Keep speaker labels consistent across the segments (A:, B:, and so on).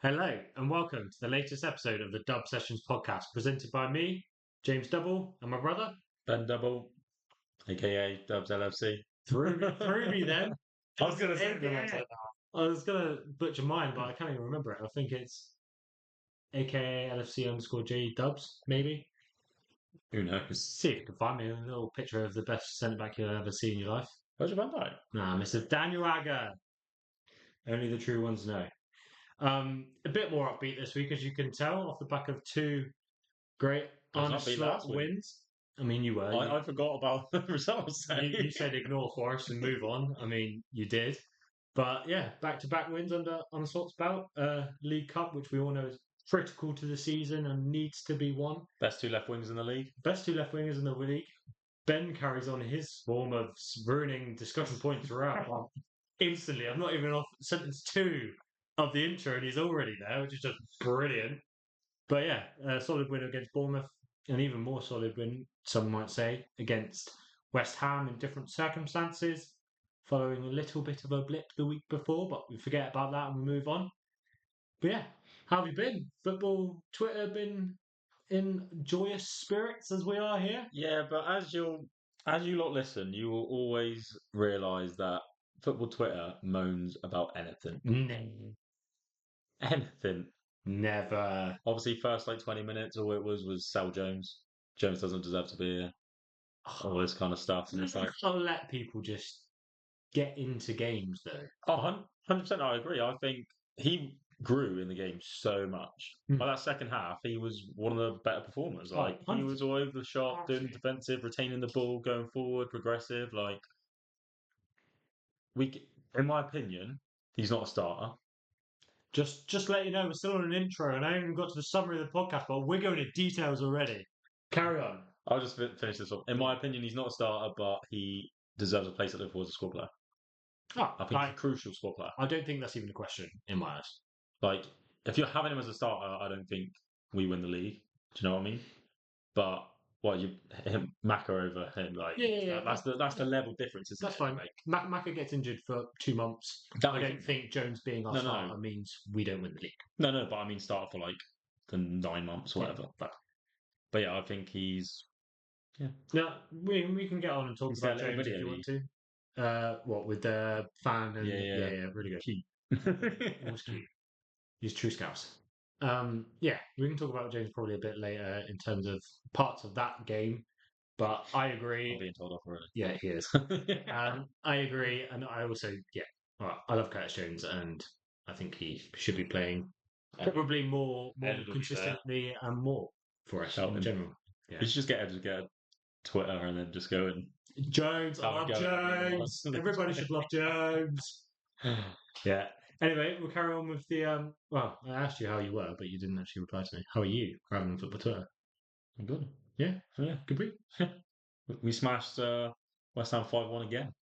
A: Hello, and welcome to the latest episode of the Dub Sessions podcast, presented by me, James Double, and my brother.
B: Ben Double, aka Dubs LFC.
A: Through me then.
B: I was going to say
A: AKA. I was going to butcher mine, but I can't even remember it. I think it's AKA LFC underscore J Dubs, maybe.
B: Who knows?
A: See if you can find me a little picture of the best centre back you'll ever see in your life.
B: Where's your Van Dijk?
A: Nah, Mr. Daniel Agger. Only the true ones know. A bit more upbeat this week, as you can tell, off the back of two great on-slot wins. I mean, you were.
B: I forgot about the results.
A: You said ignore Forest and move on. I mean, you did. But yeah, back-to-back wins under on-slot's belt. League Cup, which we all know is critical to the season and needs to be won.
B: Best two left wings in the league.
A: Best two left wingers in the league. Ben carries on his form of ruining discussion points throughout. Instantly, I'm not even off sentence 2 of the intro, and he's already there, which is just brilliant. But yeah, a solid win against Bournemouth, an even more solid win, some might say, against West Ham in different circumstances, following a little bit of a blip the week before, but we forget about that and we move on. But yeah, how have you been? Football Twitter been in joyous spirits as we are here?
B: Yeah, but as you lot listen, you will always realise that football Twitter moans about anything.
A: No.
B: Anything.
A: Never.
B: Obviously, first 20 minutes, all it was sell Jones. Jones doesn't deserve to be here. All this kind of stuff. And it's like,
A: I'll let people just get into games, though.
B: Oh, 100%, I agree. I think he grew in the game so much. By that second half, he was one of the better performers. Like, he was all over the shop, doing defensive, retaining the ball, going forward, progressive. Like, in my opinion, he's not a starter.
A: Just let you know, we're still on an intro, and I haven't even got to the summary of the podcast, but we're going into details already. Carry on.
B: I'll just finish this off. In my opinion, he's not a starter, but he deserves a place at Liverpool as a squad player. I think he's a crucial squad player.
A: I don't think that's even a question in my eyes.
B: Like, if you're having him as a starter, I don't think we win the league. Do you know what I mean? But Maka over him, like that's the level difference. Isn't
A: that's fine. Maka gets injured for 2 months. I don't think Jones being our starter means we don't win the league.
B: No, but I mean starter for like the 9 months, or whatever.
A: Yeah,
B: but yeah, I think he's.
A: Yeah. Now we can get on and talk about Jones if you want to. What with the fan and yeah, really good. Always cute. He's true scouts. Yeah, we can talk about James probably a bit later in terms of parts of that game, but I agree.
B: I'm being told off already.
A: Yeah, he is. I agree, and I also I love Curtis Jones, and I think he should be playing probably more consistently and more for us in general.
B: Yeah. You should just get a Twitter and then just go and
A: Jones. I love Jones. Everybody should love Jones. Yeah. Anyway, we'll carry on with the. Well, I asked you how you were, but you didn't actually reply to me. How are you? Rather than football Twitter.
B: I'm good.
A: Yeah,
B: good week. We smashed West Ham 5-1 again.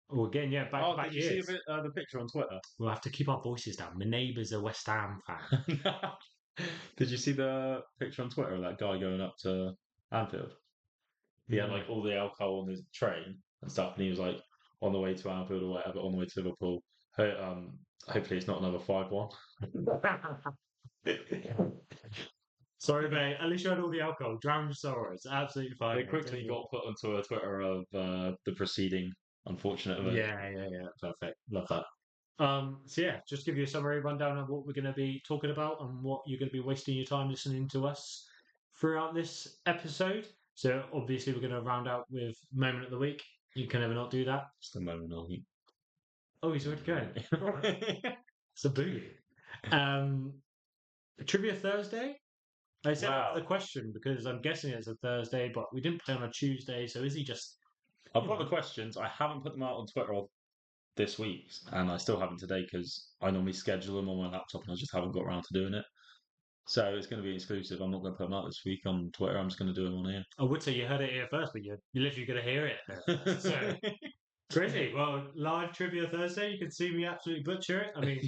A: Oh, again, yeah. Back
B: did you see the picture on Twitter?
A: We'll have to keep our voices down. My neighbour's a West Ham fan.
B: Did you see the picture on Twitter of that guy going up to Anfield? He had like all the alcohol on his train and stuff, and he was like on the way to Anfield or whatever, on the way to Liverpool. Hopefully it's not another 5-1.
A: Sorry, mate. At least you had all the alcohol. Drown your sorrows. Absolutely fine.
B: It quickly got put onto a Twitter of the preceding unfortunate event.
A: Yeah. Perfect. Love that. So yeah, just give you a summary rundown of what we're going to be talking about and what you're going to be wasting your time listening to us throughout this episode. So obviously we're going to round out with moment of the week. You can never not do that.
B: It's the moment of the week.
A: Oh, he's already going. It's a boogie. Trivia Thursday? I said the question because I'm guessing it's a Thursday, but we didn't play on a Tuesday, so is he just...
B: I've got the questions. I haven't put them out on Twitter this week, and I still haven't today because I normally schedule them on my laptop and I just haven't got around to doing it. So it's going to be exclusive. I'm not going to put them out this week on Twitter. I'm just going to do them on here.
A: I would say you heard it here first, but you're literally going to hear it. So... Crazy. Well, live Trivia Thursday. You can see me absolutely butcher it. I mean,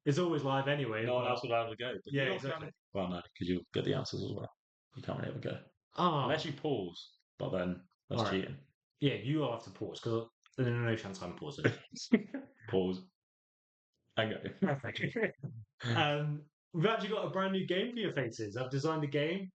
A: it's always live anyway.
B: No one else will have a go.
A: Yeah, exactly.
B: Well, no, because you'll get the answers as well. You can't really have a go.
A: Oh.
B: Unless you pause, but then that's cheating.
A: Yeah, you will have to pause because there's no chance I'm pausing.
B: Pause. And go.
A: we've actually got a brand new game for your faces. I've designed a game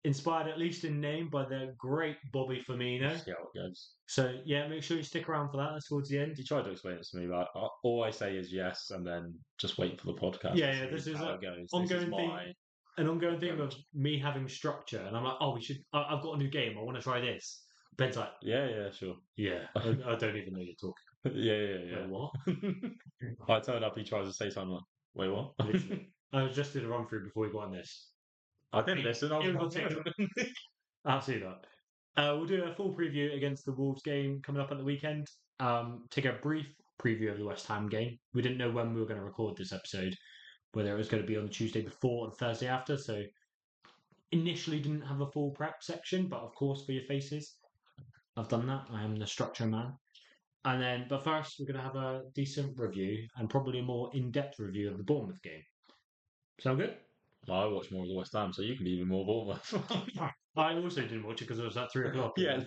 A: inspired, at least in name, by the great Bobby Firmino.
B: See how it goes.
A: So yeah, make sure you stick around for that. That's towards the end.
B: He tried to explain it to me, but all I say is yes, and then just wait for the podcast.
A: Yeah,
B: to
A: this
B: see
A: is
B: how
A: a
B: it goes.
A: ongoing thing. An ongoing thing of
B: approach.
A: me having structure, and I'm like, oh, we should. I've got a new game. I want to try this. Ben's like,
B: Yeah, sure.
A: yeah, I don't even know you're talking.
B: Yeah.
A: Wait, what?
B: I turn up, he tries to say something like, wait, what?
A: Literally. I just did a run through before we got on this.
B: I didn't listen. I
A: It
B: was
A: was Absolutely not. We'll do a full preview against the Wolves game coming up at the weekend. Take a brief preview of the West Ham game. We didn't know when we were going to record this episode, whether it was going to be on the Tuesday before or the Thursday after. So initially didn't have a full prep section, but of course for your faces, I've done that. I am the structure man. And then, but first we're going to have a decent review and probably a more in-depth review of the Bournemouth game. Sound good?
B: Well, I watch more of the West Ham, so you can be even more Bournemouth.
A: I also didn't watch it because it was at 3 o'clock.
B: Yeah.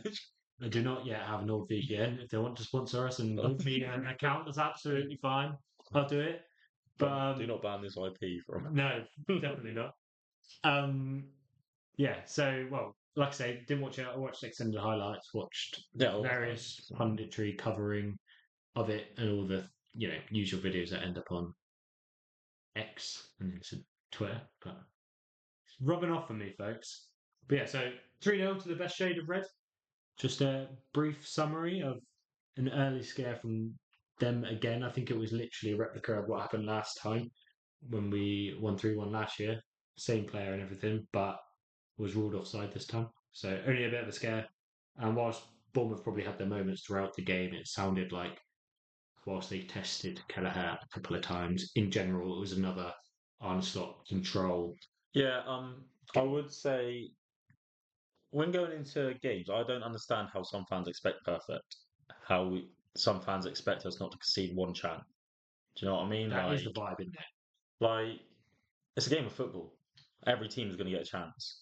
A: I do not yet have an NordVPN. If they want to sponsor us and give me an account, that's absolutely fine. I'll do it. But
B: do not ban this IP from.
A: No, definitely not. Yeah. So, well, like I say, didn't watch it. I watched extended highlights. Watched various punditry covering of it and all the usual videos that end up on X and it's Twitter. But it's rubbing off on me, folks. But yeah, so 3-0 to the best shade of red. Just a brief summary of an early scare from them again. I think it was literally a replica of what happened last time when we won 3-1 last year. Same player and everything, but was ruled offside this time. So only a bit of a scare. And whilst Bournemouth probably had their moments throughout the game, it sounded like whilst they tested Kelleher a couple of times, in general, it was another onslaught control.
B: Yeah, I would say when going into games, I don't understand how some fans expect perfect. Some fans expect us not to concede one chance. Do you know what I mean?
A: That is the vibe, isn't it?
B: Like, it's a game of football. Every team is going to get a chance.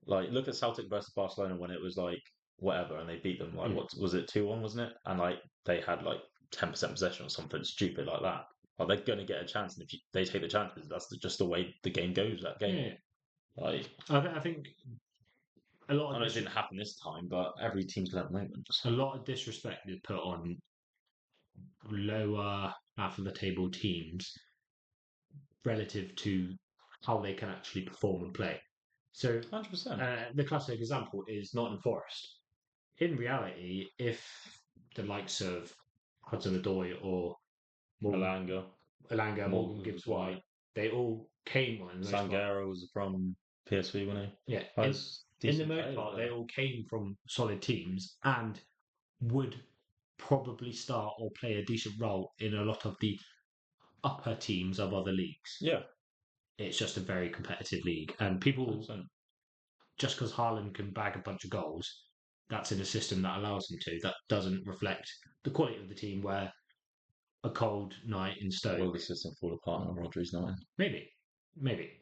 B: Like, look at Celtic versus Barcelona when it was like whatever, and they beat them. Like, what was it, 2-1, wasn't it? And like they had like 10% possession or something stupid like that. Like, they're going to get a chance, and if they take the chances, that's just the way the game goes. That game,
A: Yeah.
B: like
A: I think a lot.
B: I know it didn't happen this time, but every team's going to have a moment.
A: A lot of disrespect is put on lower half of the table teams relative to how they can actually perform and play. So,
B: 100%.
A: The classic example is Nottingham Forest. In reality, if the likes of Hudson-Odoi or
B: Alanga,
A: Morgan Gibbs-White, they all came on.
B: Sangaro was from PSV, wasn't he?
A: Yeah. In the most part, they all came from solid teams and would probably start or play a decent role in a lot of the upper teams of other leagues.
B: Yeah.
A: It's just a very competitive league. And people,
B: 100%.
A: just because Haaland can bag a bunch of goals, that's in a system that allows him to. That doesn't reflect the quality of the team where a cold night in Stoke.
B: Will the system fall apart when Rodri's not in?
A: Maybe.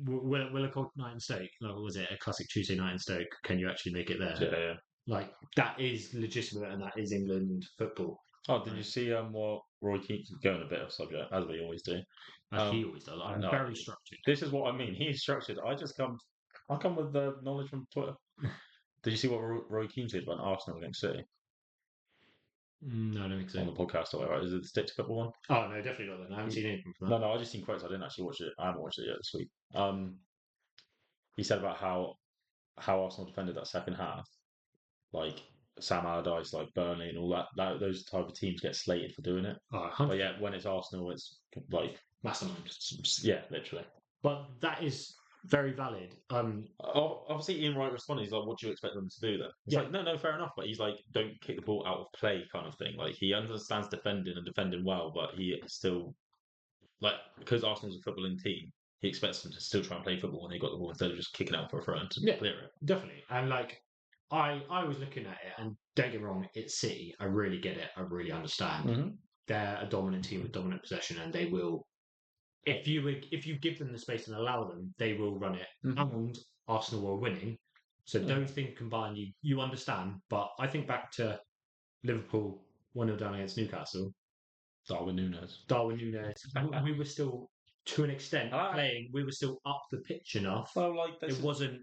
A: Will a cold night in Stoke, like, was it a classic Tuesday night in Stoke? Can you actually make it there?
B: Yeah.
A: Like, that is legitimate and that is England football.
B: Oh, did you see what Roy Keane's going a bit off subject, as we always do?
A: As he always does. I'm very structured.
B: This is what I mean. He's structured. I come with the knowledge from Twitter. Did you see what Roy Keane did about Arsenal against City?
A: No, I don't think so.
B: On the podcast or whatever. Is it the Stick to Football one?
A: Oh, no, definitely not then. I haven't seen anything from that.
B: No, I've just seen quotes. I didn't actually watch it. I haven't watched it yet this week. He said about how Arsenal defended that second half. Like, Sam Allardyce, like Burnley and all that those type of teams get slated for doing it.
A: Oh,
B: but yeah, when it's Arsenal, it's like
A: mastermind.
B: Yeah, literally.
A: But that is very valid.
B: Obviously, Ian Wright responded. He's like, "What do you expect them to do then?" It's like, no, fair enough. But he's like, "Don't kick the ball out of play," kind of thing. Like, he understands defending and defending well, but he still because Arsenal's a footballing team. He expects them to still try and play football when they got the ball instead of just kicking out for a throw and to clear it.
A: Definitely. And like, I was looking at it, and don't get me wrong, it's City. I really get it. I really understand.
B: Mm-hmm.
A: They're a dominant team with dominant possession, and they will. If you give them the space and allow them, they will run it.
B: Mm-hmm.
A: And Arsenal were winning. So those things combined, you understand. But I think back to Liverpool 1-0 down against Newcastle.
B: Darwin Núñez.
A: We were still to an extent,
B: Ah.
A: playing, we were still up the pitch enough.
B: Well, like
A: It wasn't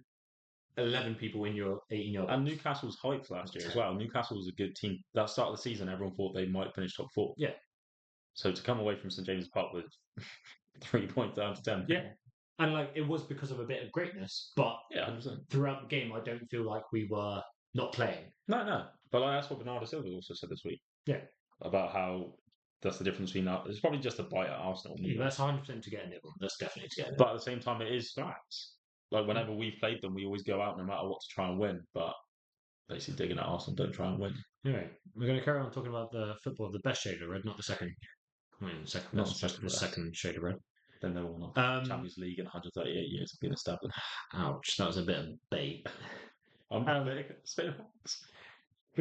A: 11 people in your 18-yard
B: and Newcastle's hyped last year as well. Newcastle was a good team. That start of the season, everyone thought they might finish top 4.
A: Yeah.
B: So to come away from St James's Park with 3 points down to 10.
A: Yeah. And like it was because of a bit of greatness, but
B: Yeah, 100%.
A: throughout the game, I don't feel like we were not playing.
B: No. But like, that's what Bernardo Silva also said this week.
A: Yeah.
B: About how that's the difference between that. It's probably just a bite at Arsenal.
A: Yeah, that's 100% to get a nibble. That's definitely to get a nibble.
B: But at the same time, it is facts. Like whenever we've played them, we always go out no matter what to try and win. But basically digging at Arsenal, don't try and win.
A: Anyway, we're going to carry on talking about the football of the best shade of red, not the second. I mean, the second
B: Not
A: best,
B: the
A: just the
B: second
A: second shade of red.
B: Then they will not. Champions League in 138 years have been established.
A: Ouch, that was a bit of bait. But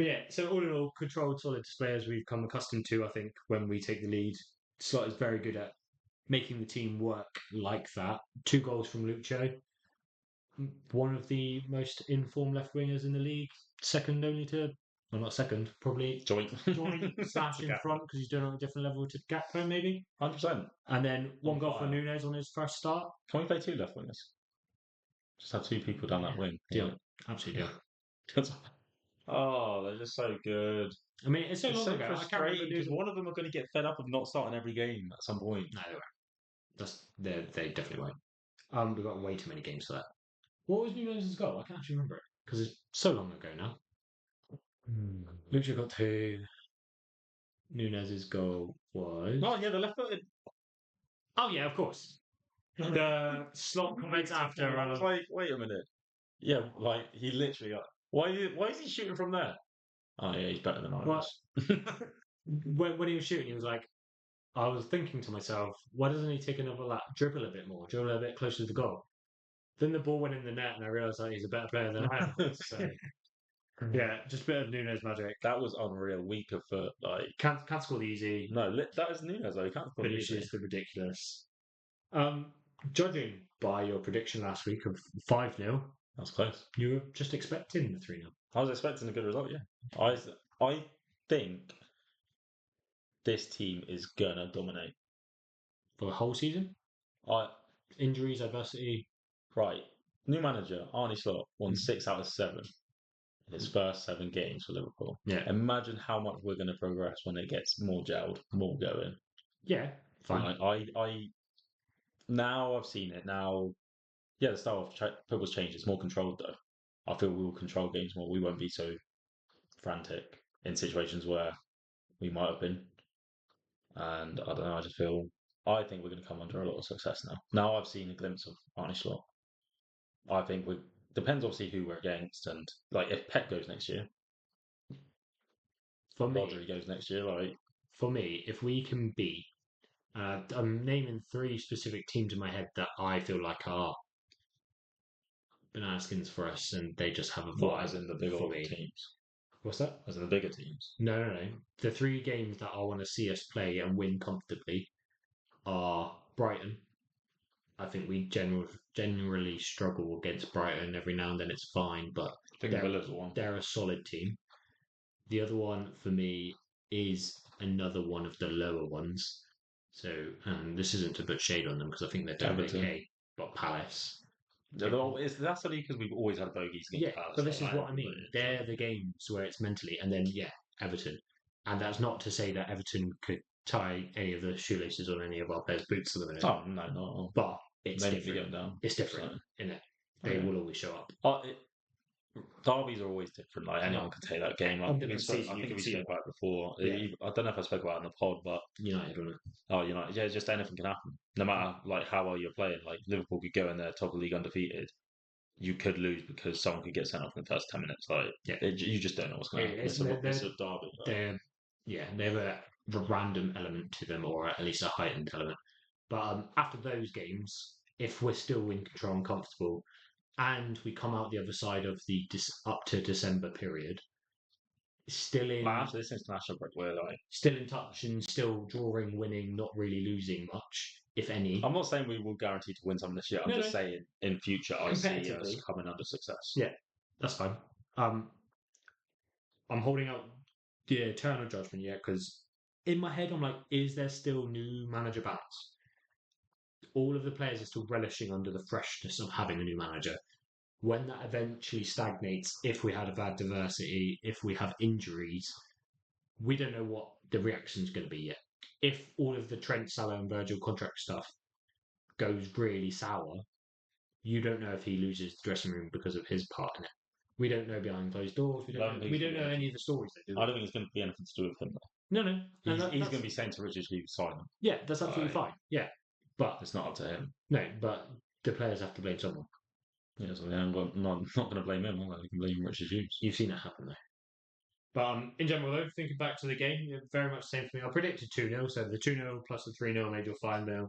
A: yeah, so all in all, controlled, solid display as we've come accustomed to. I think when we take the lead, Slot is very good at making the team work like that. 2 goals from Lucho. One of the most informed left wingers in the league. Second only to, well, not second, probably
B: Joint
A: slash in front because he's doing it on a different level to Gakpo, maybe.
B: 100%.
A: And then 1 goal for Nunes on his first start.
B: Can we play 2 left wingers? Just have 2 people down that wing.
A: Deal. Absolutely deal.
B: Oh, they're just so good.
A: I mean, it's so long ago. I can't remember
B: because one of them are going to get fed up of not starting every game at some point.
A: No, they won't. They definitely won't. We've got way too many games for that. What was Nunes' goal? I can't actually remember it because it's so long ago now. Lucho got 2. Nunes' goal was.
B: Oh yeah, the left-footed.
A: Oh yeah, of course. The Slot comments after.
B: I was like, wait a minute. Yeah, like he literally. Why is he shooting from there? Oh yeah, he's better than I was.
A: When he was shooting, he was like, I was thinking to myself, why doesn't he take another lap, dribble a bit more, dribble a bit closer to the goal? Then the ball went in the net, and I realised that he's a better player than I am. So yeah, just a bit of Nunes magic.
B: That was unreal. Weak of foot, like
A: can't score the easy.
B: No, that is Nunes though. He can't score the easy.
A: Finishes the ridiculous. Judging by your prediction last week of 5-0,
B: that's close.
A: You were just expecting the 3-0.
B: I was expecting a good result. Yeah, I think this team is gonna dominate
A: for the whole season. Injuries, adversity.
B: Right. New manager Arne Slot won 6 out of 7 in his first 7 games for Liverpool.
A: Yeah.
B: Imagine how much we're going to progress when it gets more gelled, more going.
A: Yeah. Fine.
B: I now I've seen it. Now, yeah, the style of football's changed. It's more controlled though. I feel we will control games more. We won't be so frantic in situations where we might have been. And I don't know. I think we're going to come under a lot of success now. Now I've seen a glimpse of Arne Slot. I think depends obviously who we're against, and like if Pep goes next year,
A: for me,
B: Rodri goes next year. Like
A: for me, if we can beat, I'm naming 3 specific teams in my head that I feel like are banana skins for us, and they just have a vibe.
B: What, as in the bigger teams?
A: What's that?
B: As in the bigger teams?
A: No. The 3 games that I want to see us play and win comfortably are Brighton. I think we generally struggle against Brighton. Every now and then it's fine, but they're a solid team. The other one for me is another one of the lower ones. So, and this isn't to put shade on them because I think they're doing okay. But Palace.
B: That's only because we've always had bogeys against Palace.
A: But this is what I mean. They're the games where it's mentally, and then Everton. And that's not to say that Everton could tie any of the shoelaces on any of our players' boots at the minute.
B: Oh no, not.
A: But it's different.
B: Down.
A: It's different, isn't it? They will always show up.
B: Derbies are always different. Like anyone can take that game. I think we spoke about it before. Yeah. I don't know if I spoke about it in the pod, but
A: United, wasn't it?
B: Oh, United. Yeah, just anything can happen. No matter like how well you're playing. Like Liverpool could go in there top of the league undefeated. You could lose because someone could get sent off in the first 10 minutes. Like you just don't know what's going to happen. It's a derby.
A: They have a random element to them, or at least a heightened element. But after those games, if we're still in control and comfortable, and we come out the other side of the up to December period, still in
B: after this international break, we're like
A: still in touch and still drawing, winning, not really losing much, if any.
B: I'm not saying we will guarantee to win something this year. I'm just saying in future I see us coming under success.
A: Yeah, that's fine. I'm holding out the eternal judgment, because in my head I'm like, is there still new manager balance? all of the players are still relishing under the freshness of having a new manager. When that eventually stagnates, if we have adversity, if we have injuries, we don't know what the reaction is going to be yet. If all of the Trent, Salah, and Virgil contract stuff goes really sour, you don't know if he loses the dressing room because of his part in it. We don't know behind closed doors. We don't know any of the stories they do.
B: I don't think it's going to be anything to do with him.
A: No.
B: He's going to be saying to Richard Hughes, sign him.
A: Yeah, that's absolutely fine. Yeah, but
B: it's not up to him.
A: No, but the players have to blame someone.
B: Yeah, so I'm not going to blame him. I can blame Richard Hughes.
A: You've seen it happen though. But in general, though, thinking back to the game, very much the same for me. I predicted 2-0, so the 2-0 plus the 3-0 made your 5-0.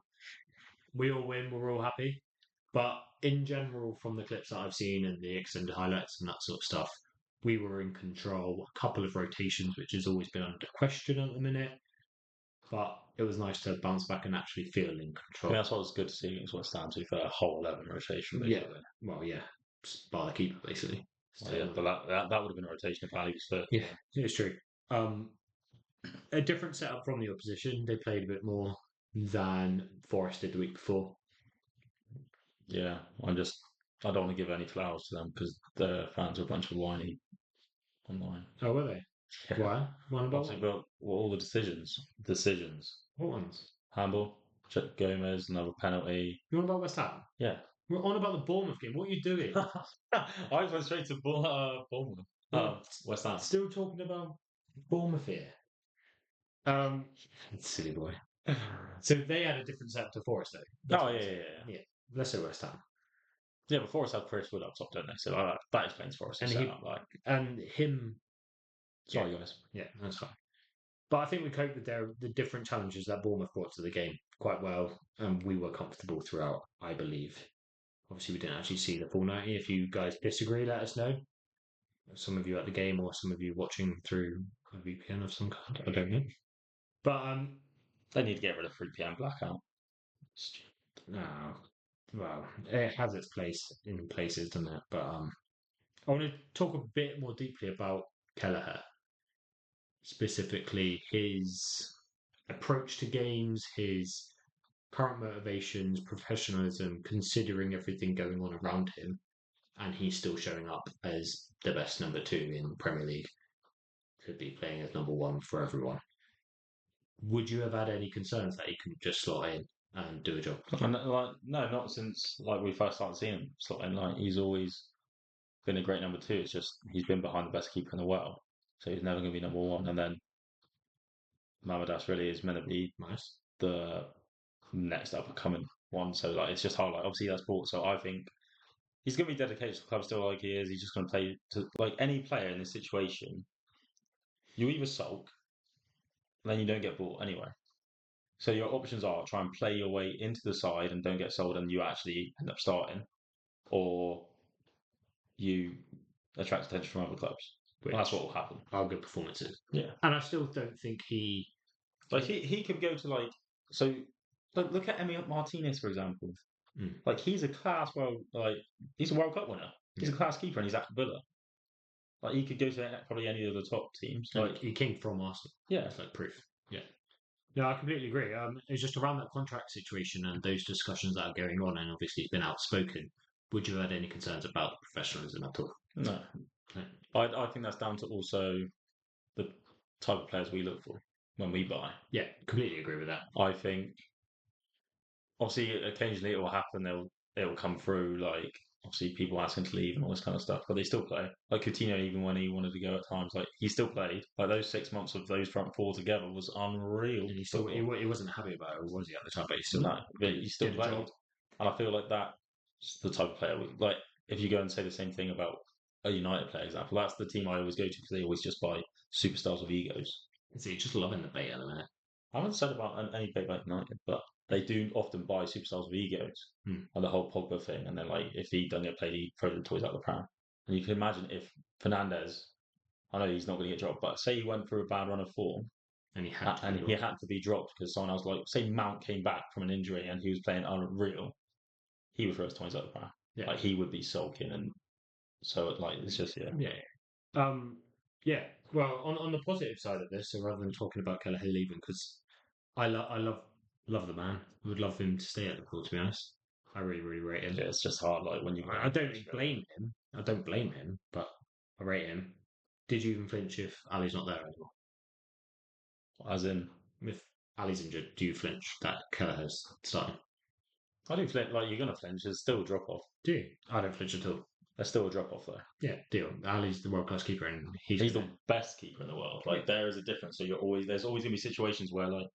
A: We all win, we're all happy. But in general, from the clips that I've seen and the extended highlights and that sort of stuff, we were in control. A couple of rotations, which has always been under question at the minute. But it was nice to bounce back and actually feel in control.
B: That's what was good to see against West Ham, for a whole 11 rotation, basically.
A: Yeah, well, yeah. Bar the keeper, basically.
B: So, yeah, but that would have been a rotation if Ali was fit.
A: Yeah, it's true. A different setup from the opposition. They played a bit more than Forest did the week before.
B: Yeah, I don't want to give any flowers to them because their fans are a bunch of whiny online.
A: Oh, were they? Yeah. Why? What about
B: all the decisions.
A: What ones?
B: Handball, Gomez, another penalty.
A: You want about West Ham?
B: Yeah.
A: We're on about the Bournemouth game. What are you doing?
B: I went straight to Bournemouth. West Ham.
A: Still talking about Bournemouth here. Silly boy. So they had a different setup to Forest, though. Yeah. Let's say West Ham.
B: Yeah, but Forest had Chris Wood up top, don't they? So that explains Forest.
A: And him.
B: Sorry, guys.
A: Yeah, that's fine. But I think we coped with the different challenges that Bournemouth brought to the game quite well, and we were comfortable throughout, I believe. Obviously, we didn't actually see the full 90. If you guys disagree, let us know. Some of you at the game or some of you watching through a VPN of some kind. I don't know. But
B: they need to get rid of 3 PM blackout.
A: No. Well, it has its place in places, doesn't it? But I want to talk a bit more deeply about Kelleher. Specifically, his approach to games, his current motivations, professionalism, considering everything going on around him, and he's still showing up as the best number 2 in the Premier League. Could be playing as number 1 for everyone. Would you have had any concerns that he couldn't just slot in and do a job?
B: No, not since we first started seeing him slot in. He's always been a great number 2. It's just he's been behind the best keeper in the world, so he's never going to be number 1. And then Mamadas really is meant to be the next up and coming one. So it's just how obviously that's bought. So I think he's going to be dedicated to the club still like he is. He's just going to play to any player in this situation. You either sulk, and then you don't get bought anyway. So your options are try and play your way into the side and don't get sold, and you actually end up starting, or you attract attention from other clubs. That's what will happen.
A: Our good performances.
B: Yeah,
A: and I still don't think he
B: could go to look at Emi Martinez, for example. He's a class he's a World Cup winner. He's a class keeper, and he's at Villa. He could go to probably any of the top teams.
A: He came from Arsenal.
B: Yeah,
A: it's proof. Yeah. No, I completely agree. It's just around that contract situation and those discussions that are going on, and obviously it's been outspoken. Would you have had any concerns about the professionalism at all?
B: No. I think that's down to also the type of players we look for when we buy.
A: Yeah, completely agree with that.
B: I think obviously occasionally it will happen. It will come through obviously people asking to leave and all this kind of stuff, but they still play. Coutinho, even when he wanted to go at times, he still played. Those 6 months of those front 4 together was unreal.
A: And he wasn't happy about it, was he, at the time? But
B: he still played. And I feel that's the type of player if you go and say the same thing about a United player example, that's the team I always go to because they always just buy superstars with egos.
A: See, just loving the bait at the minute.
B: I haven't said about any bait about United, but they do often buy superstars with egos, and the whole Pogba thing. And then, if he doesn't get played, he throws the toys out the pram. And you can imagine if Fernandes, I know he's not going to get dropped, but say he went through a bad run of form, and he had to be dropped because someone else, say Mount came back from an injury and he was playing unreal, he would throw his toys out the pram. Yeah. He would be sulking, and so it's just
A: yeah. Well, on the positive side of this, so rather than talking about Kelleher leaving, because I love Love the man. Would love him to stay at Liverpool, to be honest. I really, really rate him.
B: Yeah, it's just hard. Like when you,
A: I don't blame him. I don't blame him, but I rate him. Did you even flinch if Ali's not there anymore?
B: as in,
A: If Ali's injured, do you flinch that Kelleher's starting?
B: I do flinch. Like you're gonna flinch. There's still a drop off.
A: Do you? I don't flinch at all.
B: There's still a drop off though.
A: Yeah, deal. Ali's the world class keeper, and
B: He's the best keeper in the world. Like there is a difference. So there's always gonna be situations where like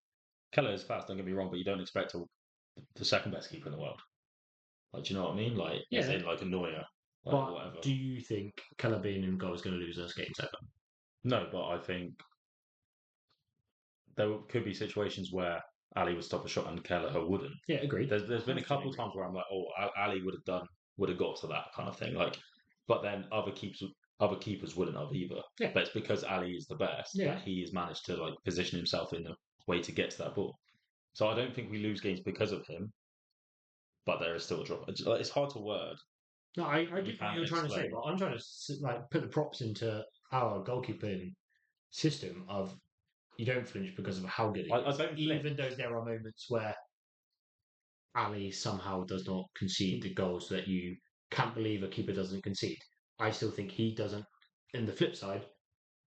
B: Keller is fast. Don't get me wrong, but you don't expect the second best keeper in the world. Like, do you know what I mean? Like,
A: Yeah.
B: as in like a Neuer, like
A: But
B: whatever.
A: do you think Keller being in goal is going to lose us games ever?
B: No, but I think there could be situations where Ali would stop a shot and Kelleher wouldn't.
A: Yeah, agreed.
B: There's been a couple of times where I'm like, oh, Ali would have got to that kind of thing. Like, but then other keepers wouldn't have either.
A: Yeah.
B: But it's because Ali is the best that he has managed to like position himself in a way to get to that ball. So I don't think we lose games because of him, but there is still a drop. It's hard to word.
A: No, I get what you're trying to say, but I'm trying to like put the props into our goalkeeping system of you don't flinch because of how good he is.
B: I don't
A: even though there are moments where Ali somehow does not concede the goals that you can't believe a keeper doesn't concede. I still think he doesn't. And the flip side,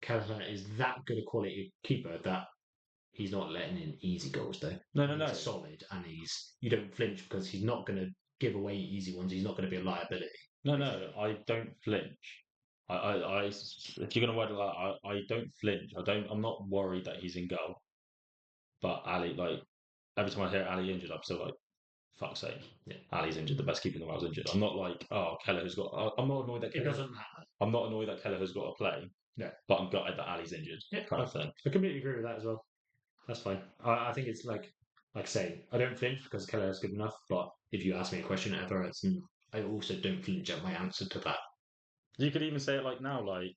A: Kelleher is that good a quality keeper that he's not letting in easy goals though.
B: No.
A: He's solid, and you don't flinch because he's not going to give away easy ones. He's not going to be a liability.
B: No, I don't flinch. If you're gonna word it like I don't flinch. I'm not worried that he's in goal. But Ali, like every time I hear Ali injured, I'm still like, fuck's sake,
A: Yeah.
B: Ali's injured. The best keeper in the world's injured. I'm not like, oh, Kelleher's got. I'm not annoyed that
A: It doesn't matter.
B: I'm not annoyed that Kelleher's got to play.
A: No.
B: But I'm gutted that Ali's injured.
A: Yeah,
B: kind of thing.
A: I completely agree with that as well. That's fine. I think it's like I say, I don't flinch because Keller is good enough. But if you ask me a question ever, I also don't flinch at my answer to that.
B: You could even say it like now, like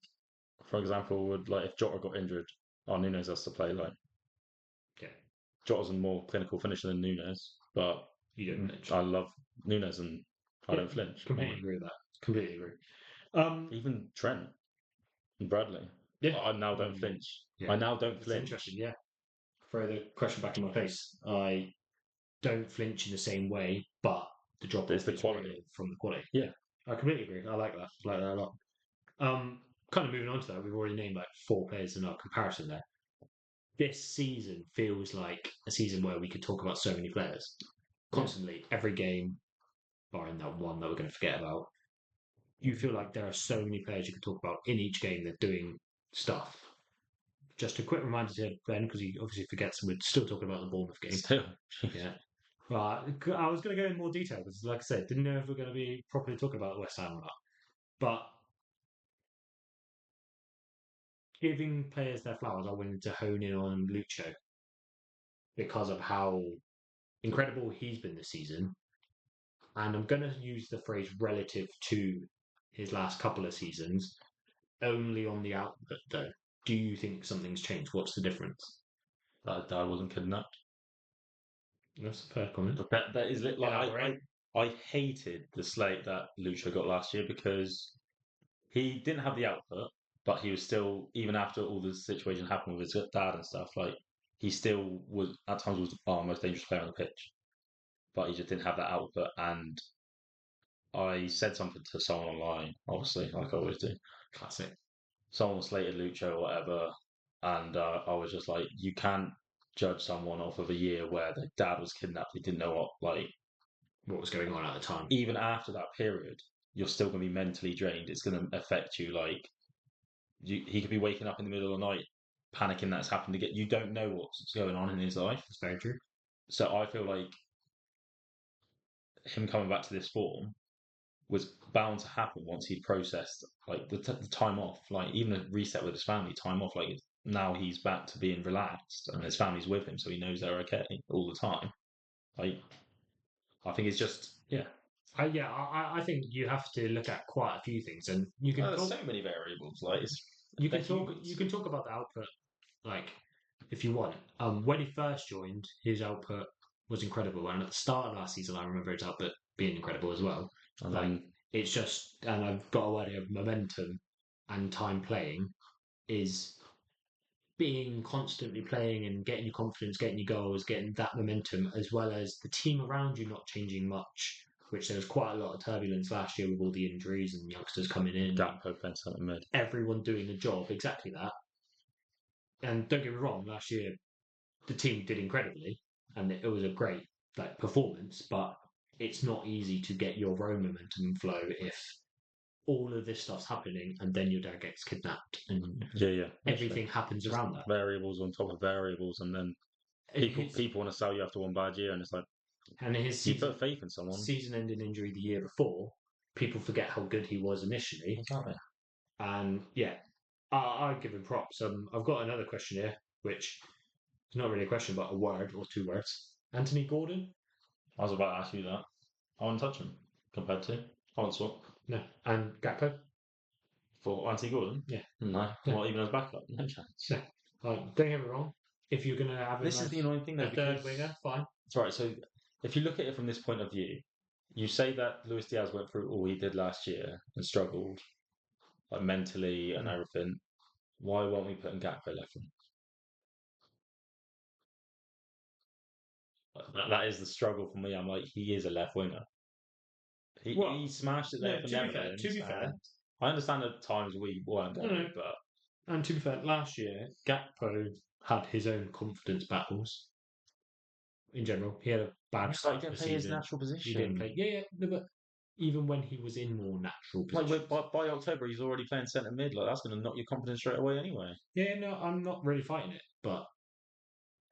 B: for example, would like if Jota got injured, Nunes has to play. Like,
A: yeah,
B: Jota's a more clinical finisher than Nunes, but
A: you don't flinch.
B: I love Nunes and I don't flinch.
A: Completely agree with that. Completely agree.
B: Even Trent and Bradley.
A: Yeah,
B: I now don't flinch.
A: Yeah.
B: I now don't
A: It's
B: flinch.
A: interesting. Yeah. Throw the question back in my face. I don't flinch in the same way, but the drop
B: is the quality
A: from the quality.
B: Yeah,
A: I completely agree. I like that. I like that a lot. Kind of moving on to that, we've already named like 4 players in our comparison there. This season feels like a season where we could talk about so many players constantly, every game, barring that one that we're going to forget about. You feel like there are so many players you could talk about in each game. They're doing stuff. Just a quick reminder to Ben, because he obviously forgets, and we're still talking about the Bournemouth game.
B: still.
A: Yeah. Well, I was going to go in more detail because, like I said, didn't know if we're going to be properly talking about West Ham or not. But giving players their flowers, I wanted to hone in on Lucho because of how incredible he's been this season. And I'm going to use the phrase relative to his last couple of seasons, only on the output, though. Do you think something's changed? What's the difference?
B: That I wasn't kidnapped.
A: That's a fair comment.
B: That is like I hated the slate that Lucho got last year because he didn't have the output, but he was still, even after all the situation happened with his dad and stuff, like he still was at times was our most dangerous player on the pitch. But he just didn't have that output. And I said something to someone online, obviously, like I always do.
A: Classic.
B: Someone slated Lucho or whatever, and I was just like, you can't judge someone off of a year where their dad was kidnapped. They didn't know
A: what was going on at the time.
B: Even after that period, you're still going to be mentally drained. It's going to affect you. Like he could be waking up in the middle of the night, panicking that's happened again. You don't know what's going on in his life.
A: That's very true.
B: So I feel like him coming back to this form was bound to happen once he'd processed like the time off, like even a reset with his family, time off. Like now he's back to being relaxed and his family's with him, so he knows they're okay all the time. Like I think it's just
A: I think you have to look at quite a few things, and you can.
B: There's so many variables. Like
A: you can talk. You can talk about the output, like if you want. When he first joined, his output was incredible, and at the start of last season, I remember his output being incredible as well.
B: And
A: like
B: then
A: it's just, and I've got a word of momentum and time playing is being constantly playing and getting your confidence, getting your goals, getting that momentum, as well as the team around you not changing much, which there was quite a lot of turbulence last year with all the injuries and youngsters coming in.
B: Gakpo playing centre mid.
A: Everyone doing the job, exactly that. And don't get me wrong, last year the team did incredibly, and it was a great performance. But it's not easy to get your own momentum and flow if all of this stuff's happening and then your dad gets kidnapped and everything happens
B: just
A: around that.
B: Variables on top of variables, and then people want to sell you after one bad year, and it's like,
A: and his
B: you put faith in someone.
A: Season-ending injury the year before, people forget how good he was initially.
B: Exactly.
A: And yeah, I give him props. I've got another question here, which is not really a question, but a word or two words. Anthony Gordon?
B: I was about to ask you that. I wouldn't touch him compared to. I wouldn't swap.
A: No. And Gakpo?
B: For Anthony Gordon?
A: Yeah.
B: No. Well, even as backup? No chance.
A: No. Don't get me wrong. If you're going to have
B: this is the annoying thing, though,
A: a third winger, fine.
B: It's right. So if you look at it from this point of view, you say that Luis Diaz went through all he did last year and struggled, like mentally and everything. Why weren't we putting Gakpo left wing? That is the struggle for me. I'm like, he is a left winger. He smashed it there for Netherlands.
A: To be fair,
B: I understand at times we weren't going, but
A: and to be fair, last year Gakpo had his own confidence battles. In general, he had a bad start.
B: He didn't play his natural position.
A: He didn't play. Yeah, no, but even when he was in more natural positions,
B: by October he's already playing centre mid. Like, that's going to knock your confidence straight away anyway.
A: Yeah, no, I'm not really fighting it, but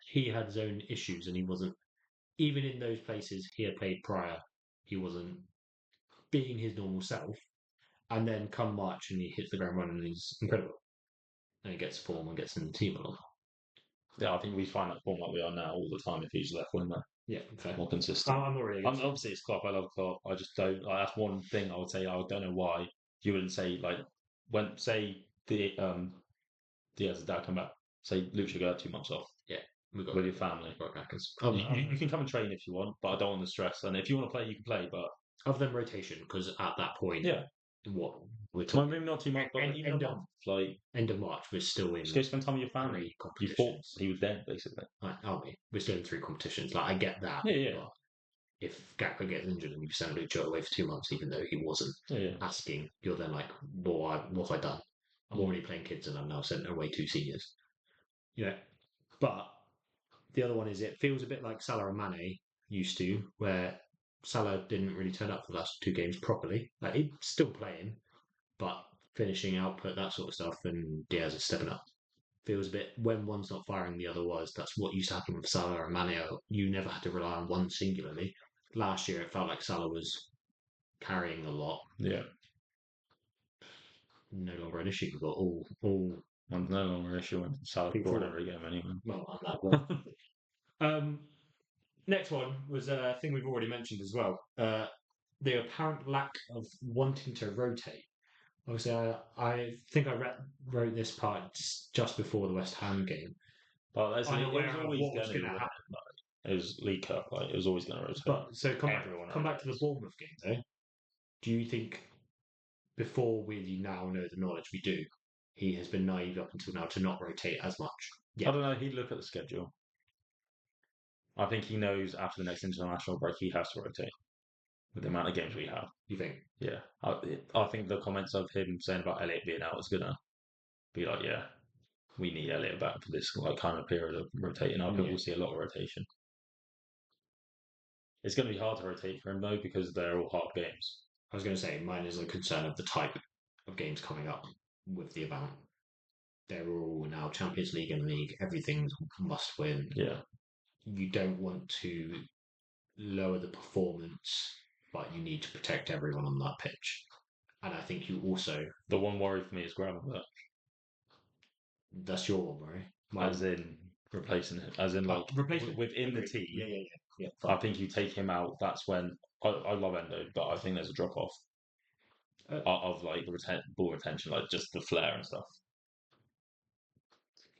A: he had his own issues, and he wasn't. Even in those places he had played prior, he wasn't being his normal self. And then come March, and he hits the ground running, and he's incredible. And he gets form and gets in the team a lot.
B: Yeah, I think we find that form like we are now all the time if he's left winger.
A: Yeah, fair.
B: More consistent.
A: I'm not really.
B: Obviously, it's Klopp. I love Klopp. I just don't. Like, that's one thing I would say. I don't know why you wouldn't say, like, when say the Diaz's dad come back, say Luke should go have 2 months off.
A: Yeah,
B: with your family. You can come and train if you want, but I don't want the stress. And if you want to play, you can play. But
A: other than rotation, because at that point, what we're
B: talking, maybe not too much, but even a month, like
A: end of March, we're still in.
B: Just go spend time with your family. You thought he was dead, basically.
A: Aren't we? We're still in 3 competitions. Like, I get that.
B: Yeah.
A: But if Gakpo gets injured and you send Lucho away for 2 months, even though he wasn't asking, you're then like, well, what have I done? I'm already playing kids, and I'm now sent away 2 seniors. Yeah, but the other one is, it feels a bit like Salah and Mane used to, where Salah didn't really turn up for the last 2 games properly. Like, he's still playing, but finishing output, that sort of stuff, and Diaz is stepping up. Feels a bit, when one's not firing, the other was. That's what used to happen with Salah and Mane. You never had to rely on one singularly. Last year, it felt like Salah was carrying a lot.
B: Yeah.
A: No longer an issue. We've got all.
B: One's no longer an issue when Salah scored every game anyway.
A: Well, on that one. Next one was a thing we've already mentioned as well. The apparent lack of wanting to rotate. Obviously, I think I wrote this part just before the West Ham game.
B: But it was always going to happen. It was League Cup. Like, it was always going to rotate.
A: But so come back to the Bournemouth game though. Do you think, before we now know the knowledge we do, he has been naive up until now to not rotate as much?
B: Yeah. I don't know. He'd look at the schedule. I think he knows after the next international break he has to rotate with the amount of games we have.
A: You think?
B: Yeah. I think the comments of him saying about Elliot being out is going to be like, yeah, we need Elliot back for this kind of period of rotating. I think we'll see a lot of rotation. It's going to be hard to rotate for him, though, because they're all hard games.
A: I was going to say, mine is a concern of the type of games coming up with the amount. They're all now Champions League and League. Everything's must win.
B: Yeah.
A: You don't want to lower the performance, but you need to protect everyone on that pitch. And I think you also...
B: The one worry for me is Gravenberch.
A: That's your one worry?
B: As in replacing it. As in, like, within the team.
A: Yeah.
B: I think you take him out, that's when... I love Endo, but I think there's a drop-off of, like, the ball retention, like, just the flair and stuff.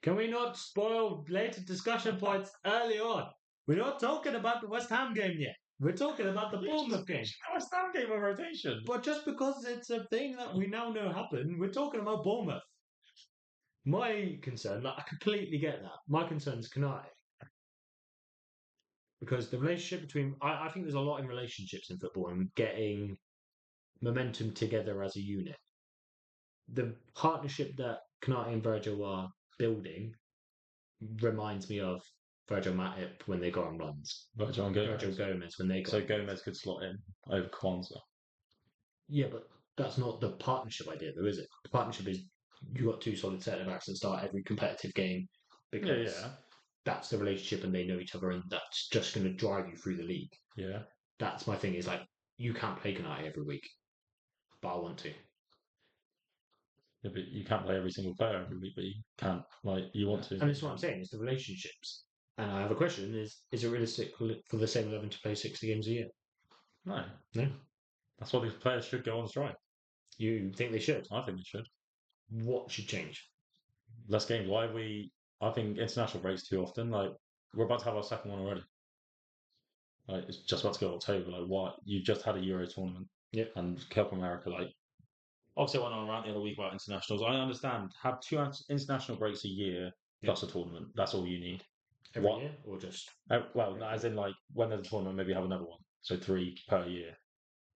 A: Can we not spoil later discussion points early on? We're not talking about the West Ham game yet. We're talking about the Bournemouth game.
B: West Ham game of rotation.
A: But just because it's a thing that we now know happened, we're talking about Bournemouth. My concern, like, I completely get that. My concern is Kanai. Because the relationship between, I think there's a lot in relationships in football and getting momentum together as a unit. The partnership that Kanai and Virgil are building reminds me of Virgil Matip when they go on runs.
B: Virgil and Gomez.
A: Virgil Gomez when they go
B: So
A: on runs.
B: Gomez could slot in over Kwanzaa.
A: Yeah, but that's not the partnership idea, though, is it? The partnership is you got two solid centre backs and start every competitive game because that's the relationship and they know each other and that's just going to drive you through the league.
B: Yeah.
A: That's my thing. Is like you can't play Kanai every week, but I want to.
B: Yeah, but you can't play every single player every week, but you can't, like, you want to.
A: And it's what I'm saying. It's the relationships. And I have a question: is it realistic for the same 11 to play 60 games a year?
B: No.
A: No.
B: That's why these players should go on strike.
A: You think they should?
B: I think they should.
A: What should change?
B: Less games. Why are we? I think international breaks too often. Like, we're about to have our second one already. Like, it's just about to go to October. Like, why? You just had a Euro tournament.
A: Yeah.
B: And Copa America, like, obviously I went on around the other week about internationals. I understand. Have two international breaks a year plus a tournament. That's all you need.
A: Every year or just?
B: Well, as in, like, when there's a tournament, maybe have another one. So 3 per year.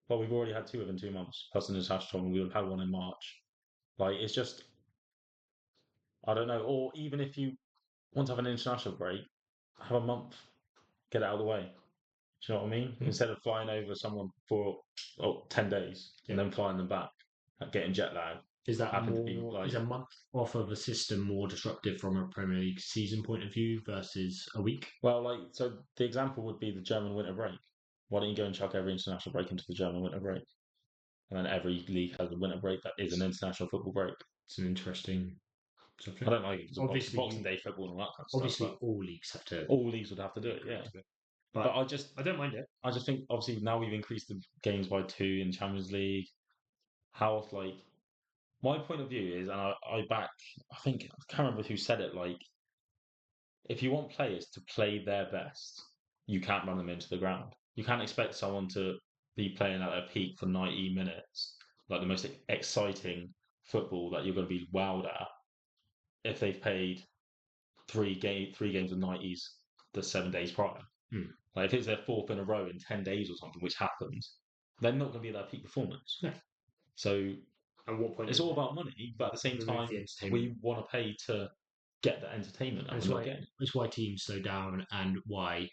B: But we've already had 2 within 2 months. Plus an international tournament. We would have had one in March. Like, it's just, I don't know. Or even if you want to have an international break, have a month, get it out of the way. Do you know what I mean? Instead of flying over someone for 10 days and then flying them back, getting jet lag.
A: Is that more? Is a month off of a system more disruptive from a Premier League season point of view versus a week?
B: Well, like, so the example would be the German winter break. Why don't you go and chuck every international break into the German winter break? And then every league has a winter break that is an international football break.
A: It's an interesting subject.
B: I don't like it because
A: Obviously,
B: Boxing Day football and all that kind of stuff.
A: Obviously, all leagues have to.
B: All leagues would have to do it, yeah. But I don't mind it. I just think obviously now we've increased the games by 2 in Champions League. How, like, my point of view is, and I think I can't remember who said it. Like, if you want players to play their best, you can't run them into the ground. You can't expect someone to be playing at their peak for 90 minutes, like the most exciting football that you're going to be wowed at, if they've played three games of 90s the 7 days prior. Like, if it's their 4th in a row in 10 days or something, which happens, they're not going to be at their peak performance.
A: Yeah.
B: So
A: at what point
B: it's all about money, but at the same time, we want to pay to get the entertainment.
A: It's why teams slow down and why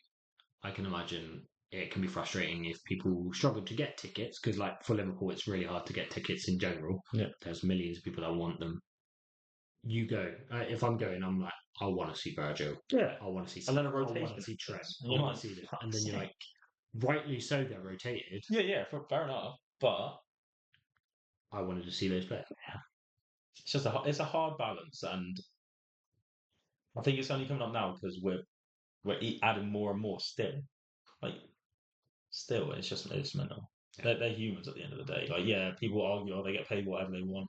A: I can imagine it can be frustrating if people struggle to get tickets because, like, for Liverpool, it's really hard to get tickets in general.
B: Yeah.
A: There's millions of people that want them. You go. If I'm going, I'm like, I want to see Virgil.
B: Yeah.
A: I want to see.
B: And then a rotation.
A: I want to see Trent. I want to see this. And then you're like, rightly so, they're rotated.
B: Yeah, fair enough. But
A: I wanted to see those players.
B: It's just it's a hard balance, and I think it's only coming up now because we're adding more and more still. Like, still, it's mental. Yeah. They're humans at the end of the day. Like, yeah, people argue, they get paid whatever they want.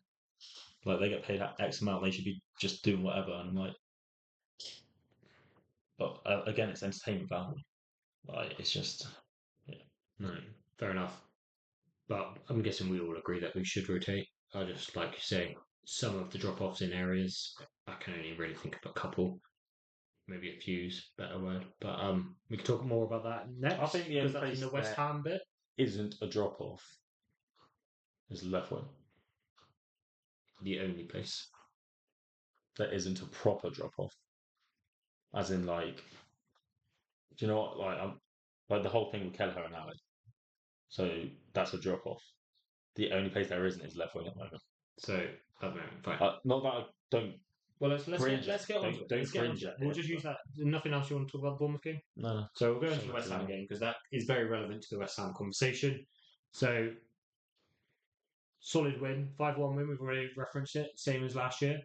B: Like, they get paid X amount, they should be just doing whatever. And I'm like, but again, it's entertainment value. Like, it's just, yeah.
A: No, fair enough. But I'm guessing we all agree that we should rotate. I just, like you say, some of the drop-offs in areas, I can only really think of a couple. Maybe a few's better word. But we can talk more about that next.
B: I think the only place
A: in the West Ham bit
B: isn't a drop-off is left wing.
A: The only place
B: that isn't a proper drop-off. As in, like, do you know what? Like the whole thing with Kelleher and Ali. So that's a drop-off. The only place there isn't is left wing at the moment.
A: So at the moment, fine.
B: Not that I don't.
A: Well, let's get on to it.
B: Don't cringe it.
A: We'll just use that. Nothing else you want to talk about the Bournemouth game?
B: No.
A: So we'll go into the West Ham game because that is very relevant to the West Ham conversation. So solid win, 5-1 win. We've already referenced it, same as last year.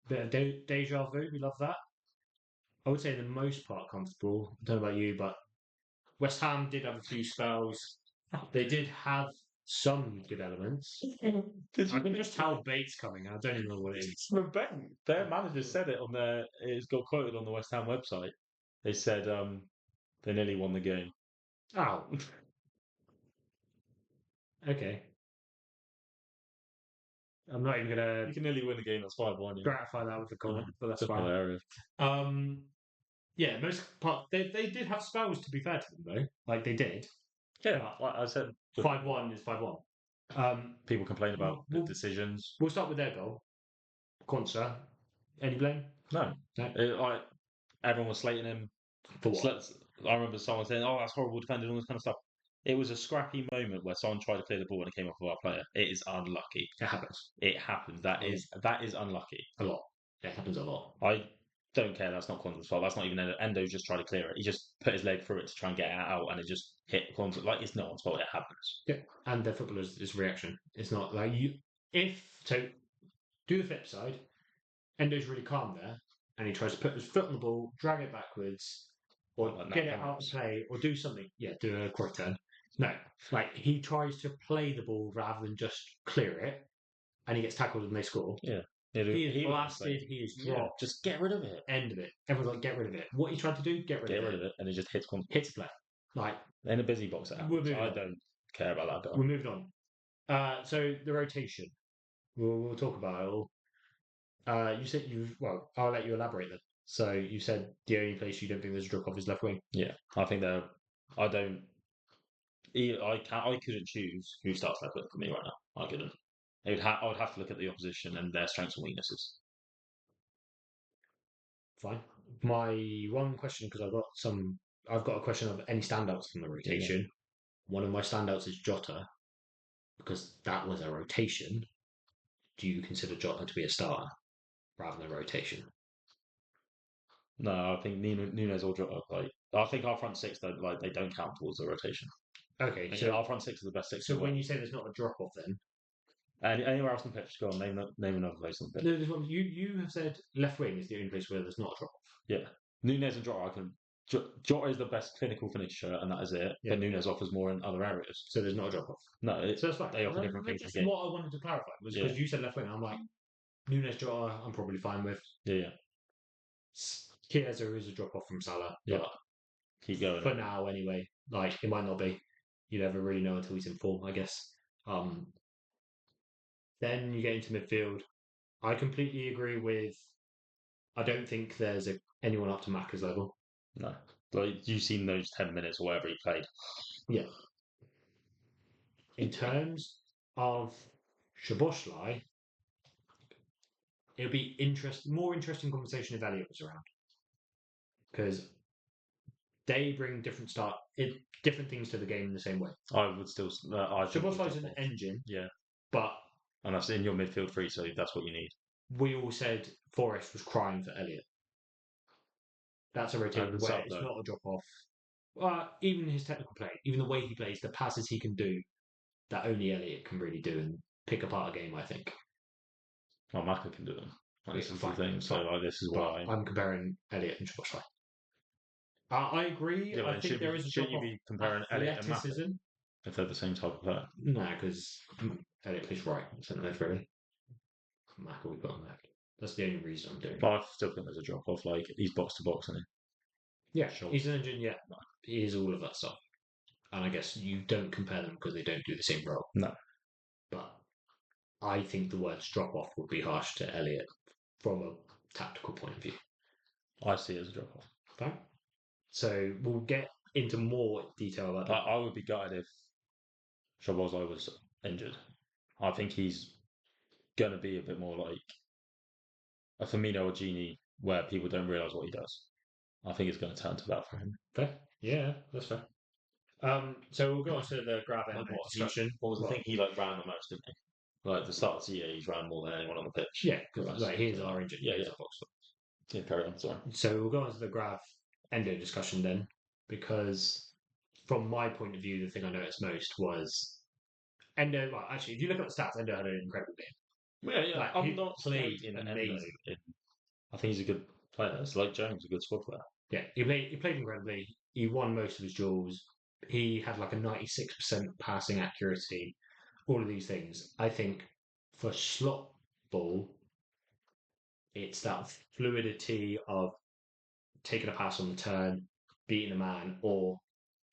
A: Bit of deja vu. We love that. I would say the most part comfortable. I don't know about you, but West Ham did have a few spells. They did have some good elements. I can just tell Bates coming. I don't even know what it is.
B: Their manager said it on their. It's got quoted on the West Ham website. They said they nearly won the game.
A: Oh. Okay. I'm not even gonna
B: You can nearly win the game. That's 5-1. Yeah.
A: gratify that with a comment, but that's
B: It's
A: fine.
B: hilarious.
A: Yeah, most part they did have spells, to be fair to them though. Like they did.
B: Yeah, like I said,
A: 5-1 is 5-1.
B: people complain about the
A: we'll-
B: decisions.
A: We'll start with their goal. Conser. Any blame?
B: No,
A: No.
B: like everyone was slating him.
A: For what?
B: I remember someone saying, "Oh, that's horrible defending," all this kind of stuff. It was a scrappy moment where someone tried to clear the ball and it came off of our player. It is unlucky.
A: It happens.
B: It happens. That is unlucky.
A: A lot. It happens a lot.
B: I don't care. That's not Conte's fault. That's not even Endo just tried to clear it. He just put his leg through it to try and get it out, and it just hit Conte. Like it's no one's fault. It happens.
A: Yeah, and their footballers is reaction. It's not like you. If so, do the flip side. Endo's really calm there, and he tries to put his foot on the ball, drag it backwards, or
B: Like
A: get it out of play, or do something. Yeah, do a quick turn. No, like he tries to play the ball rather than just clear it, and he gets tackled and they score.
B: Yeah.
A: He is blasted. He is dropped.
B: Just get rid of it.
A: End of it. Everyone's like, get rid of it. What he tried to do, get rid of it.
B: And it just hits Conte.
A: Hits play. Like
B: In a busy box, it happens. I don't care about that goal.
A: We're moving on. So the rotation. We'll talk about it all. You said I'll let you elaborate then. So you said the only place you don't think there's a drop off is left wing.
B: Yeah, I think I don't. I couldn't choose who starts left wing for me right now. I couldn't. I would have to look at the opposition and their strengths and weaknesses.
A: Fine. My one question, because I've got a question of any standouts from the rotation. Yeah. One of my standouts is Jota, because that was a rotation. Do you consider Jota to be a starter rather than a rotation?
B: No, I think Nunes or Jota. I think our front six they don't count towards the rotation.
A: Okay,
B: so our front six is the best six.
A: So when you say there's not a drop off, then
B: anywhere else on the pitch, go on, name another place on the pitch.
A: No, there's one. You have said left wing is the only place where there's not a drop off.
B: Yeah, Nunes and Jota. Jota is the best clinical finisher, and that is it. Yeah. But Nunes offers more in other areas.
A: So there's not a drop off.
B: No,
A: so that's fine.
B: They offer different things.
A: That's what I wanted to clarify was because you said left wing. I'm like Nunes, Jota. I'm probably fine with.
B: Yeah.
A: Chiesa is a drop off from Salah.
B: Yeah. Keep going.
A: For now, anyway. Like it might not be. You never really know until he's in form, I guess. Then you get into midfield. I completely agree with. I don't think there's anyone up to Macca's level.
B: No. Like you've seen those 10 minutes or whatever he played.
A: Yeah. In terms of Szoboszlai, it would be more interesting conversation if Elliot was around. Because they bring different things to the game in the same way.
B: I would still.
A: Szoboszlai's an engine.
B: Yeah.
A: But.
B: And that's in your midfield three, so that's what you need.
A: We all said Forrest was crying for Elliot. That's a rotation where it's not a drop off. Even his technical play, even the way he plays, the passes he can do, that only Elliot can really do and pick apart a game, I think.
B: Well, Maka can do them. This is the thing. So this is why
A: I'm comparing Elliot and Szoboszlai. I agree.
B: Yeah,
A: I think there is a drop off.
B: Shouldn't you be comparing Elliot and Maka if they're the same type of player?
A: No, because Elliot plays right, so no, really. Maka we've got on left. That's the only reason I'm doing it.
B: But I still think there's a drop off. Like he's box to box, isn't
A: he? Yeah, sure. He's an engine. Yeah, he is all of that stuff. And I guess you don't compare them because they don't do the same role.
B: No.
A: But I think the words drop off would be harsh to Elliot from a tactical point of view.
B: I see it as a drop off.
A: Okay. So we'll get into more detail about that.
B: I would be gutted if Szoboszlai was injured. I think he's going to be a bit more like a Firmino or Gini where people don't realise what he does. I think it's going to turn to that for him.
A: Fair. Yeah, that's fair. So we'll go on to the grab end discussion.
B: What was the thing? He ran the most, didn't he? Like the start of the year, he's ran more than anyone on the pitch.
A: Yeah, because here's our engine.
B: Yeah, box. Yeah, carry on. Sorry.
A: So we'll go on to the grab Endo discussion then, because from my point of view, the thing I noticed most was Endo. Well, actually, if you look at the stats, Endo had an incredible game.
B: Yeah. Like, I'm not played in amazing. I think he's a good player. It's like Jones, a good squad player.
A: Yeah, he played incredibly. He won most of his duels. He had like a 96% passing accuracy. All of these things. I think for slot ball, it's that fluidity of taking a pass on the turn, beating a man, or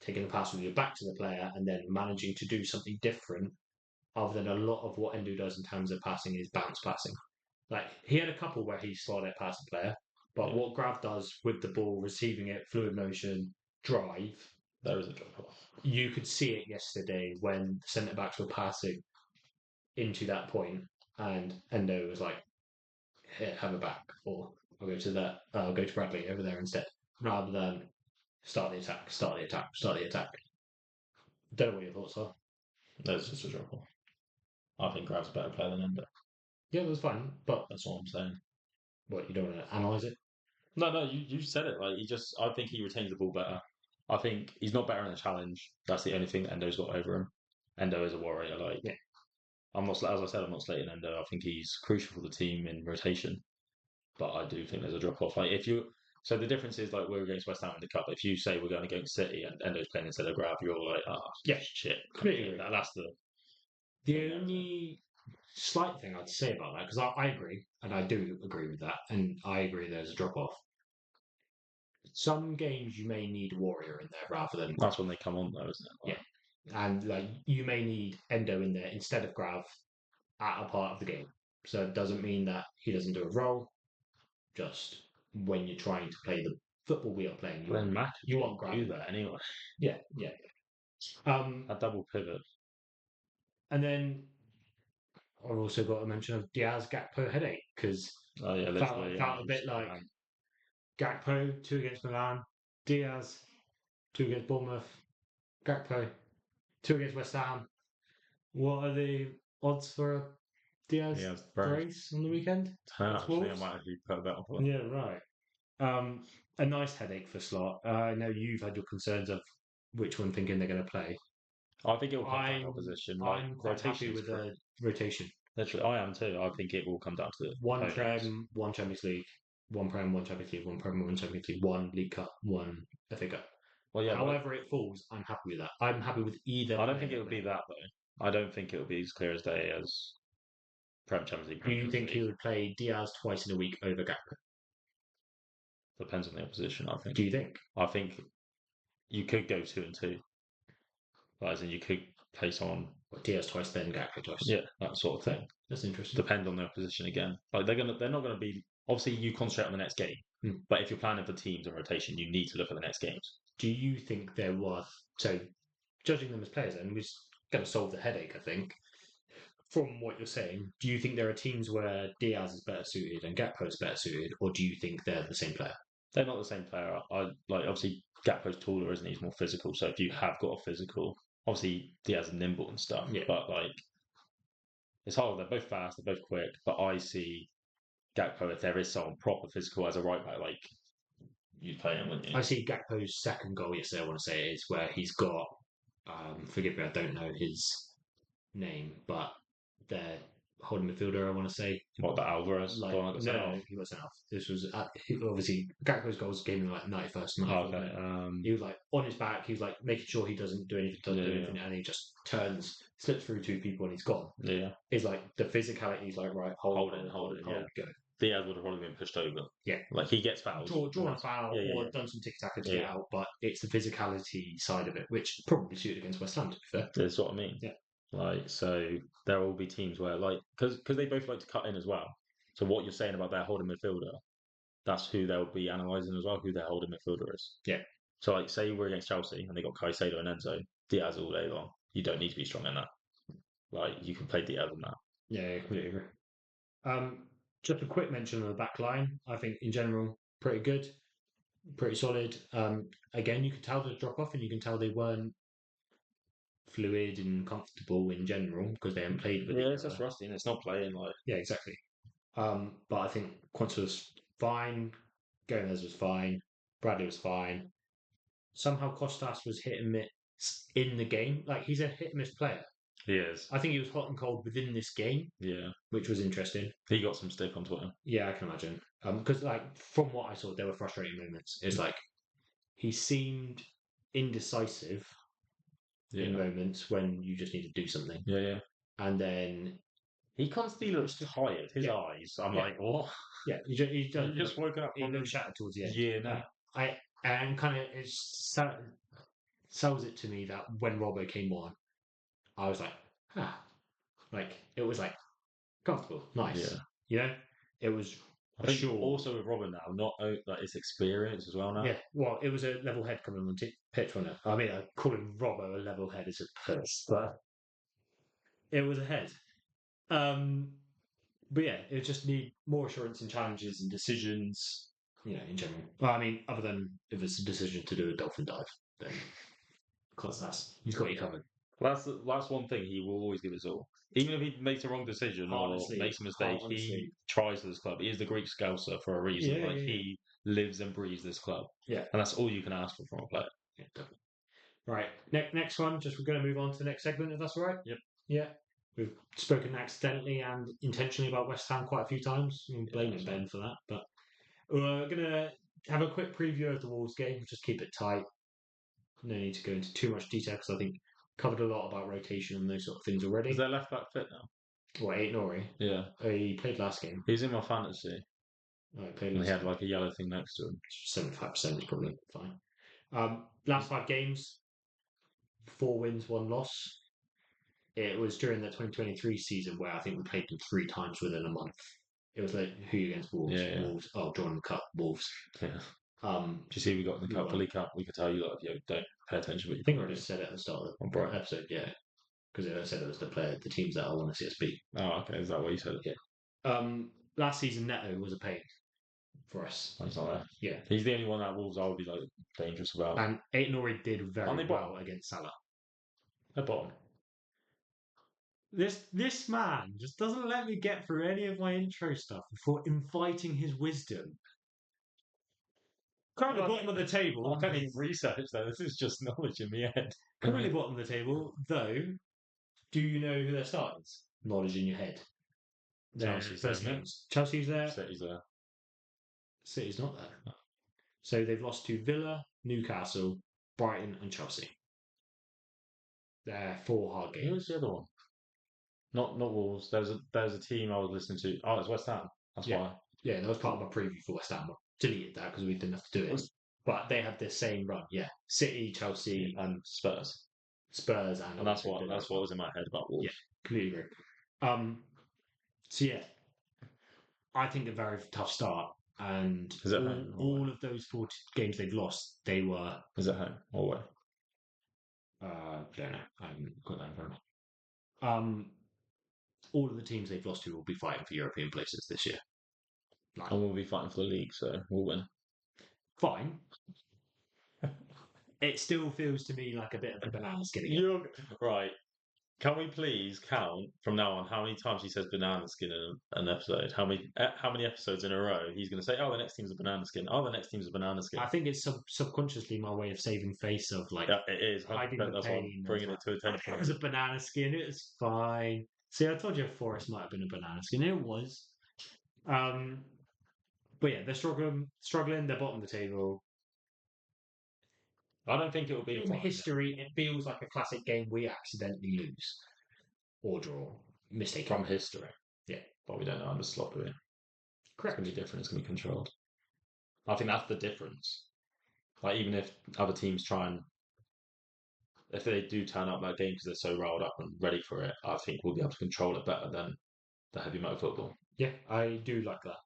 A: taking a pass with your back to the player and then managing to do something different other than a lot of what Endo does in terms of passing is bounce passing. Like he had a couple where he slotted past the player, but what Grav does with the ball, receiving it, fluid motion, drive,
B: there is a drop off.
A: You could see it yesterday when the centre backs were passing into that point, and Endo was like, "Here, have a back," or "I'll go to that. I'll go to Bradley over there instead," rather than start the attack, start the attack, start the attack. Don't know what your thoughts are.
B: There's just a drop off. I think Grav's a better player than Endo.
A: Yeah, it was fine, but
B: That's what I'm saying.
A: what, you don't want to analyse it?
B: No, you said it. Like I think he retains the ball better. I think he's not better in the challenge. That's the only thing that Endo's got over him. Endo is a warrior. Like
A: Yeah.
B: I'm not, as I said, I'm not slating Endo. I think he's crucial for the team in rotation. But I do think there's a drop off. Like so the difference is like we're against West Ham in the cup. If you say we're going against City and Endo's playing instead of Grav, you're like,
A: Yeah,
B: shit.
A: completely agree.
B: That's
A: The only slight thing I'd say about that, because I agree, and I do agree with that, and I agree there's a drop off. Some games you may need Warrior in there rather than
B: that's when they come on though, isn't it? Like,
A: yeah, and like you may need Endo in there instead of Grav at a part of the game. So it doesn't mean that he doesn't do a role. Just when you're trying to play the football we are playing, you want Grav
B: do that anyway.
A: Yeah.
B: A double pivot.
A: And then I've also got a mention of Diaz Gakpo headache because felt a bit like Gakpo 2 against Milan, Diaz 2 against Bournemouth, Gakpo 2 against West Ham. What are the odds for a Diaz brace on the weekend?
B: Actually, I might actually put a bet on for that.
A: Yeah, right. A nice headache for Slot. I know you've had your concerns of which one thinking they're going to play.
B: I think it will come down to opposition.
A: I'm quite happy with the rotation.
B: Literally, I am too. I think it will come down to
A: one Prem, one Champions League, one Prem, one Champions League, one Prem, one Champions League, one League Cup, one FA Cup.
B: Well, yeah.
A: However it falls, I'm happy with that. I'm happy with either.
B: I don't think it would be that though. I don't think it would be as clear as day as Prem Champions League.
A: Do you think he would play Diaz twice in a week over Gakpo?
B: Depends on the opposition, I think.
A: Do you think?
B: I think you could go 2 and 2. As in, you could play someone
A: Diaz twice, then Gakpo twice.
B: Yeah, that sort of thing.
A: That's interesting.
B: Depend on the opposition again. Like they're not gonna be. Obviously, you concentrate on the next game. But if you're planning for teams and rotation, you need to look at the next games.
A: Do you think they're worth judging them as players? And we're going to solve the headache, I think. From what you're saying, do you think there are teams where Diaz is better suited and Gakpo is better suited, or do you think they're the same player?
B: They're not the same player. Obviously Gakpo's taller, isn't he? He's more physical. So if you have got a physical, obviously Diaz is nimble and stuff.
A: Yeah.
B: But it's hard. They're both fast. They're both quick. But I see Gakpo, if there is someone proper physical as a right back, you'd play him, wouldn't you?
A: I see Gakpo's second goal yesterday. I want to say is where he's got. Forgive me, I don't know his name, but their holding midfielder. I want to say
B: what the Alvarez.
A: No, he wasn't off. This was obviously Gakpo's goals came in 91st. He was on his back. He was making sure he doesn't do anything, and he just slips through 2 people, and he's gone.
B: Yeah,
A: it's the physicality. He's right, hold it,
B: yeah.
A: Go.
B: Diaz would have probably been pushed over.
A: Yeah,
B: he gets fouled,
A: drawn a foul, or done some tiki-taka to get out. But it's the physicality side of it, which probably suited against West Ham. To be fair,
B: that's what I mean.
A: Yeah.
B: So there will be teams where because they both like to cut in as well. So what you're saying about their holding midfielder, that's who they'll be analysing as well, who their holding midfielder is.
A: Yeah.
B: So say we're against Chelsea and they got Caicedo and Enzo, Diaz all day long. You don't need to be strong in that. You can play Diaz in that.
A: Yeah, I completely agree. Just a quick mention on the back line. I think in general, pretty good, pretty solid. Again, you could tell the drop off, and you can tell they weren't fluid and comfortable in general because they haven't played with
B: it's just rusty and it's not playing
A: Yeah, exactly. But I think Quanta was fine, Gomez was fine, Bradley was fine. Somehow Costas was hit and miss in the game. He's a hit and miss player.
B: He is.
A: I think he was hot and cold within this game.
B: Yeah.
A: Which was interesting.
B: He got some stick on Twitter.
A: Yeah, I can imagine. Because from what I saw, there were frustrating moments. It's he seemed indecisive in moments when you just need to do something.
B: Yeah.
A: And then
B: he constantly looks tired. His eyes. I'm what?
A: Yeah, he
B: just woken up.
A: He looked shattered towards the end.
B: Yeah, no.
A: And kind of it sells it to me that when Robbo came on, I was Like it was like comfortable, nice.
B: Yeah.
A: You know, it was
B: I think
A: sure.
B: also with Robin now, not like his experience as well now.
A: Yeah, well, it was a level head coming on pitch, wasn't it? I mean, calling Robbo a level head is a curse, but it was a head. But yeah, it just need more assurance in challenges and decisions. You know, in general. Well, I mean, other than if it's a decision to do a dolphin dive, then because he's got you covered.
B: That's one thing he will always give his all. Even if he makes a wrong decision or makes a mistake, he tries for this club. He is the Greek Scouser for a reason.
A: Yeah,
B: he lives and breathes this club.
A: Yeah.
B: And that's all you can ask for from a player.
A: Yeah, definitely. Right. Next one, we're going to move on to the next segment, if that's all right.
B: Yep.
A: Yeah. We've spoken accidentally and intentionally about West Ham quite a few times. I'm blaming Ben for that. But we're going to have a quick preview of the Wolves game. Just keep it tight. No need to go into too much detail because I think covered a lot about rotation and those sort of things already.
B: Is their left back fit now?
A: What, Aït-Nouri?
B: Yeah.
A: He played last game.
B: He's in my fantasy.
A: Oh, he played
B: and
A: last
B: he had
A: game.
B: like a yellow thing next to him.
A: 75% is probably fine. Last 5 games, 4 wins, 1 loss. It was during the 2023 season where I think we played them 3 times within a month. It was like who against Wolves?
B: Yeah.
A: Wolves. Oh, drawing the cup, Wolves.
B: Yeah. Do you see we got in the cup, the League Cup? We could tell you like, don't pay attention. But
A: I think I already said it at the start of the
B: right.
A: episode, yeah, because I said it was the teams that I want to see us beat.
B: Oh, okay. Is that what you said?
A: Yeah. Last season, Neto was a pain for us.
B: He's not there.
A: Yeah,
B: he's the only one that Wolves I would be like dangerous about.
A: And Aït-Nouri did very well against Salah.
B: They're bottom.
A: This man just doesn't let me get through any of my intro stuff before inviting his wisdom. Currently bottom of the table.
B: I don't need research though. This is just knowledge in the head.
A: Currently bottom of the table, though. Do you know who their start is? Knowledge in your head.
B: Chelsea's there.
A: Chelsea's there.
B: City's there.
A: City's not there. No. So they've lost to Villa, Newcastle, Brighton, and Chelsea. They're 4 hard games.
B: Who was the other one? Not Wolves. There's a team I was listening to. Oh, it's West Ham. That's why.
A: Yeah, that was part of my preview for West Ham. I deleted that because we didn't have to do it. But they had the same run. Yeah, City, Chelsea, and
B: Spurs.
A: And
B: that's what was in my head about Wolves.
A: Yeah, completely agree. So yeah, I think a very tough start. And all of those 4 games they've lost, they were.
B: Is it home or away?
A: Don't know. I haven't got that in front of me. All of the teams they've lost to will be fighting for European places this year.
B: And we'll be fighting for the league, so we'll win.
A: Fine. It still feels to me like a bit of a banana skin again.
B: Right. Can we please count from now on how many times he says banana skin in an episode? How many episodes in a row he's going to say, "Oh, the next team's a banana skin. Oh, the next team's a banana skin."
A: I think it's subconsciously my way of saving face of like.
B: Yeah, it is.
A: Hiding the pain.
B: Bringing it to attention.
A: It was a banana skin. It's fine. See, I told you Forest might have been a banana skin. It was. But yeah, they're struggling. They're bottom of the table.
B: I don't think it will be
A: in history. It feels like a classic game we accidentally lose or draw. Mistake
B: from history.
A: Yeah,
B: but we don't know. I'm just sloppy.
A: Correct.
B: It's going to be different. It's going to be controlled. I think that's the difference. Like even if other teams if they do turn up that game because they're so riled up and ready for it, I think we'll be able to control it better than the heavy motor football.
A: Yeah, I do like that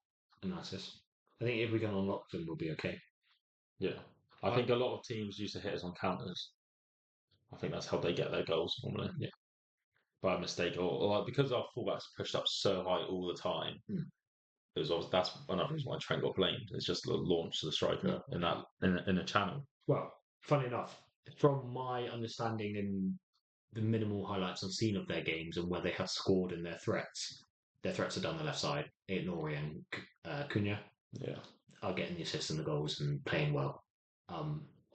A: analysis. I think if we can unlock them, we'll be okay.
B: Yeah. I think a lot of teams used to hit us on counters. I think that's how they get their goals normally.
A: Yeah.
B: By mistake or because our fullbacks pushed up so high all the time. It was obviously, that's another reason why Trent got blamed. It's just the launch to the striker in a channel.
A: Well, funny enough, from my understanding and the minimal highlights I've seen of their games and where they have scored in their threats are down the left side. Aït-Nouri and Cunha are getting the assists and the goals and playing well.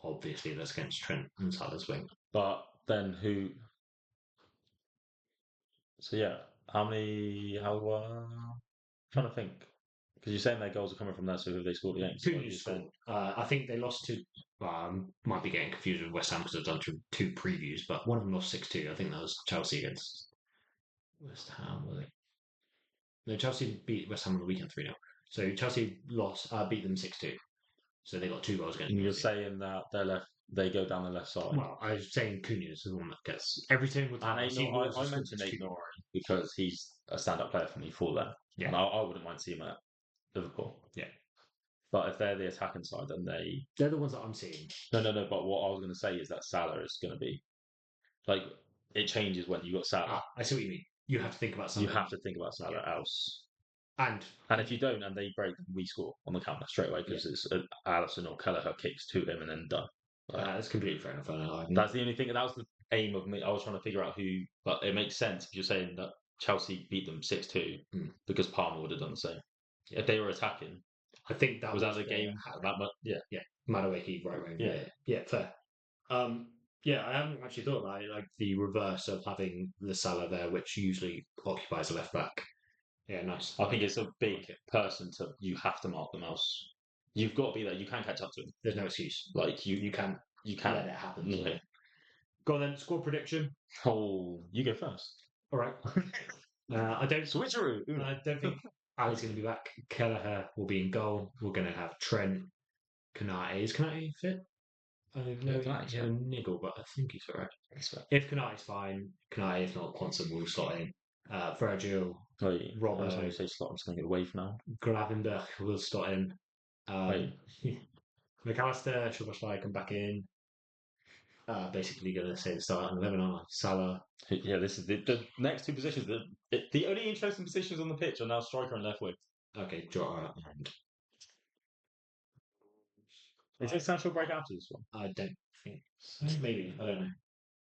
A: Obviously, that's against Trent and Salah's wing.
B: But then who? So yeah, I'm trying to think. Because you're saying their goals are coming from there, so who have they scored against?
A: I think they lost to. Might be getting confused with West Ham because I've done 2 previews, but one of them lost 6-2. I think that was Chelsea against West Ham, was it? No, Chelsea beat West Ham on the weekend 3-0. So Chelsea beat them 6-2. So they got 2 goals against.
B: And you're saying that their they go down the left side.
A: Well, I was saying Cunha is the one that gets every single time.
B: And I mentioned Aït because he's a stand-up player for me for them.
A: Yeah.
B: And I wouldn't mind seeing him at Liverpool.
A: Yeah.
B: But if they're the attacking side, then
A: they're the ones that I'm seeing.
B: No. But what I was going to say is that Salah is going to be like it changes when you got Salah.
A: I see what you mean. You have to think about Salah.
B: You have to think about Salah else.
A: And
B: if you don't, and they break, we score on the counter straight away because it's Allison or Kelleher kicks to him and then done.
A: That's completely fair enough.
B: That's the only thing. That was the aim of me. I was trying to figure out who, but it makes sense if you're saying that Chelsea beat them 6-2 because Palmer would have done the same if they were attacking.
A: I think that
B: was that the game. That much, yeah.
A: Madueke right wing. Yeah, fair. Yeah, I haven't actually thought about it. Like the reverse of having the Salah there, which usually occupies a left back. Yeah, nice.
B: I think it's a big person to. You have to mark them else. You've got to be there. You can't catch up to him.
A: There's no excuse.
B: Like you can't
A: let it happen.
B: Yeah.
A: Go on then. Score prediction.
B: Oh, you go first.
A: All right. I don't
B: switcheroo.
A: I don't think Ali's going to be back. Kelleher will be in goal. We're going to have Trent. Konate. Is Konate fit? I don't know. He's a niggle, but I think he's all right. If Konate's fine, Konate, if not, Quantum will slot in. Virgil, Robert.
B: I was going to say slot. I'm just going to get away for now.
A: Gravenberch will slot in. McAllister, Szoboszlai come back in. Basically going to say the starting 11 on Salah.
B: Yeah, this is the next two positions. The only interesting positions on the pitch are now striker and left wing.
A: Okay, Jota and.
B: Is international break after this one?
A: I don't think so. Maybe. I don't know.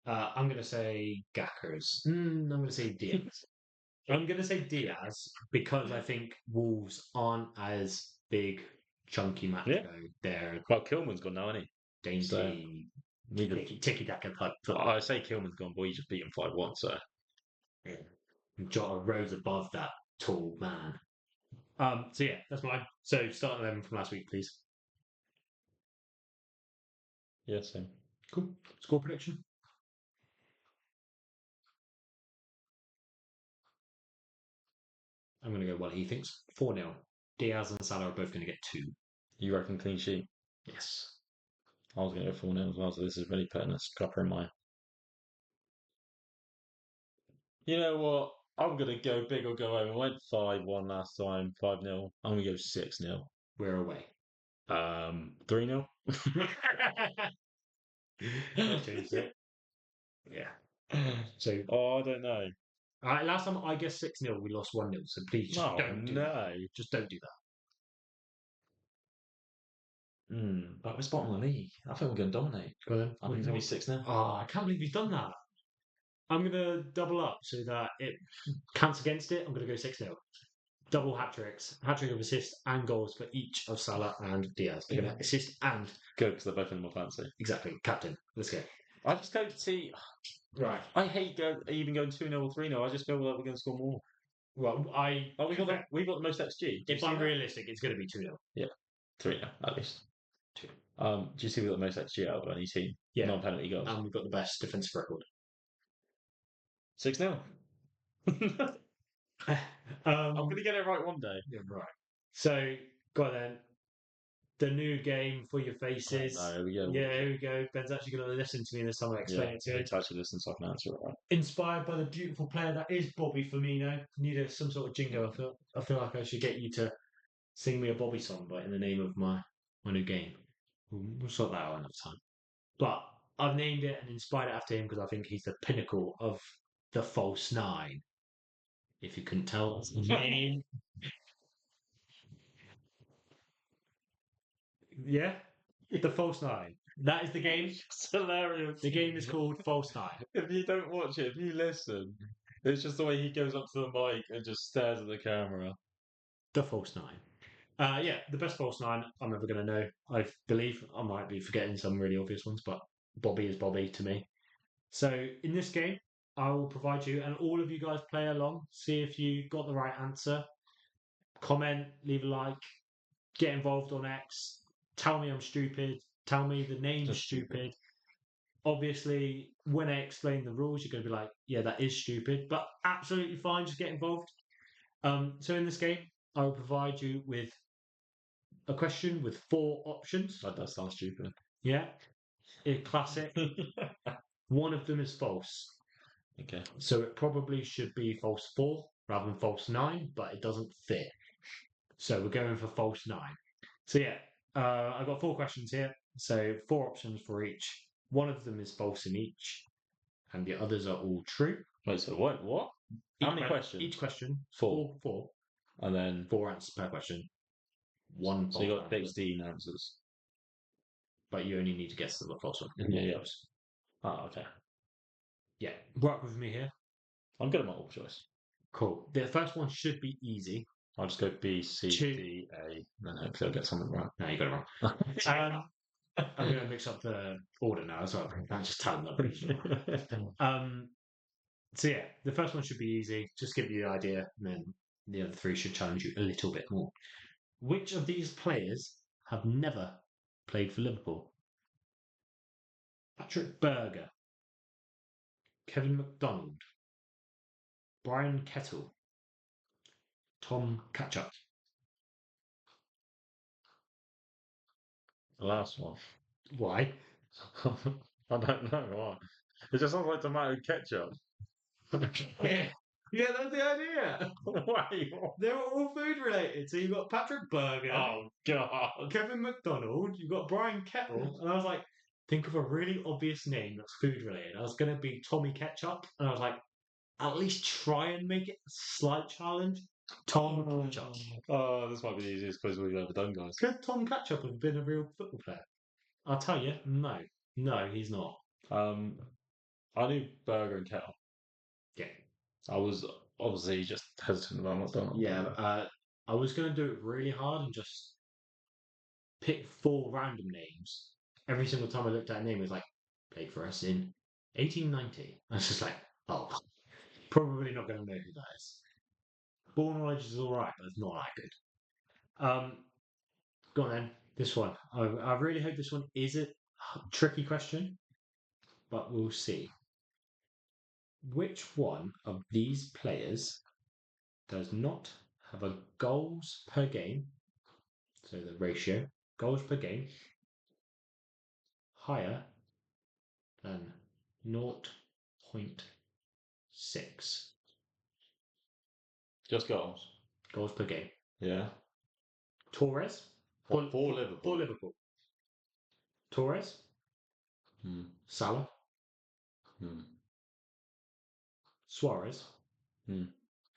A: I'm going to say Gackers. I'm going to say Diaz. I'm going to say Diaz because I think Wolves aren't as big, chunky match. They're
B: well, Kilman's gone now, isn't
A: he? Dainty, ticky-tacky type.
B: I say Kilman's gone, but he just beat him 5-1, so.
A: Yeah. Jota rose above that tall man. So yeah, that's mine. So start 11 from last week, please.
B: Yeah, same.
A: Cool. Score prediction? I'm going to go what he thinks. 4-0. Diaz and Salah are both going to get 2.
B: You reckon clean sheet?
A: Yes.
B: I was going to go 4-0 as well, so this is really putting a scupper in my... You know what? I'm going to go big or go home. I went 5-1 last time, 5-0. I'm going to go 6-0.
A: We're away.
B: 3-0.
A: Yeah. So.
B: I don't know.
A: Last time I guessed 6-0, we lost 1-0. So please just don't do that. Just don't do that.
B: But we're bottom of the league. I think we're going to dominate.
A: Go then.
B: I think it's going to be 6-0.
A: Oh, I can't believe he's done that. I'm going to double up so that it counts against it. I'm going to go 6-0. Double hat-tricks. Hat-trick of assists and goals for each of Salah and Diaz. They're going to assist and...
B: Good, because they're both in more fancy.
A: Exactly. Captain. Let's go.
B: I just don't see...
A: Right.
B: I hate even going 2-0 or 3-0. I just feel like we're going to score more.
A: Well,
B: we've got the most XG.
A: If I'm realistic, it's going to be 2-0.
B: Yeah. 3-0, at least.
A: 2.
B: Do you see we've got the most XG out of any team?
A: Yeah.
B: Non-penalty goals.
A: And we've got the best defensive record.
B: 6-0. I'm going to get it right one day.
A: Yeah, right. So, go on then. The new game for your faces.
B: Oh, no, here we go.
A: Yeah, here we go. Ben's actually going to listen to me this time I explain it to him.
B: Yeah, actually listen so I can answer it right.
A: Inspired by the beautiful player that is Bobby Firmino. Need some sort of jingle. I feel like I should get you to sing me a Bobby song, but in the name of my new game. We'll sort that out another time. But I've named it and inspired it after him because I think he's the pinnacle of the false 9. If you couldn't tell, that's his name. Yeah? The false 9. That is the game.
B: It's hilarious.
A: The game is called False 9.
B: If you don't watch it, if you listen, it's just the way he goes up to the mic and just stares at the camera.
A: The false 9. Yeah, the best false 9 I'm ever going to know. I believe I might be forgetting some really obvious ones, but Bobby is Bobby to me. So in this game, I will provide you, and all of you guys play along. See if you got the right answer. Comment, leave a like, get involved on X. Tell me I'm stupid. Tell me the name's stupid. Obviously, when I explain the rules, you're going to be like, yeah, that is stupid, but absolutely fine. Just get involved. So in this game, I will provide you with a question with 4 options.
B: That does sound stupid.
A: Yeah. a classic. One of them is false.
B: Okay.
A: So it probably should be false 4 rather than false 9, but it doesn't fit. So we're going for false 9. So yeah, I've got 4 questions here. So 4 options for each. One of them is false in each, and the others are all true.
B: Wait, so what? What? How many questions?
A: Each question,
B: 4.
A: 4.
B: And then
A: 4 answers per question. One
B: so you
A: false
B: got
A: answer.
B: 16 answers.
A: But you only need to guess the false one.
B: Yeah. Oh, okay.
A: Yeah, work with me here.
B: I'm good at multiple choice.
A: Cool. The first one should be easy.
B: I'll just go B, C,
A: 2.
B: D, A, then hopefully I'll get something right.
A: No, you got it wrong. I'm going to mix up the order now as well. I'm just telling them. So yeah, the first one should be easy. Just give you the idea, and then the other 3 should challenge you a little bit more. Which of these players have never played for Liverpool? Patrick Berger, Kevin McDonald, Brian Kettle, Tom Catchup.
B: The last one.
A: Why?
B: I don't know why. It just sounds like tomato ketchup.
A: Yeah, that's the idea.
B: Wait,
A: They're all food related. So you've got Patrick Berger,
B: oh god.
A: Kevin McDonald, you've got Brian Kettle, and I was like, think of a really obvious name that's food related. I was going to be Tommy Ketchup, and I was like, at least try and make it a slight challenge. Tom Ketchup.
B: Oh, this might be the easiest quiz we've ever done, guys.
A: Could Tom Ketchup have been a real football player? I'll tell you, no. No, he's not.
B: I knew Burger and Kettle.
A: Yeah.
B: I was obviously just hesitant about McDonald's.
A: Yeah, I was going to do it really hard and just pick 4 random names. Every single time I looked at a name, it was like, played for us in 1890. I was just like, oh, probably not going to know who that is. Ball knowledge is alright, but it's not that good. Go on then, this one. I really hope this one is a tricky question, but we'll see. Which one of these players does not have a goals per game, so the ratio, goals per game, higher than 0.6?
B: Just goals.
A: Goals per game.
B: Yeah.
A: Torres.
B: For Liverpool.
A: For Liverpool. Torres. Salah. Suarez.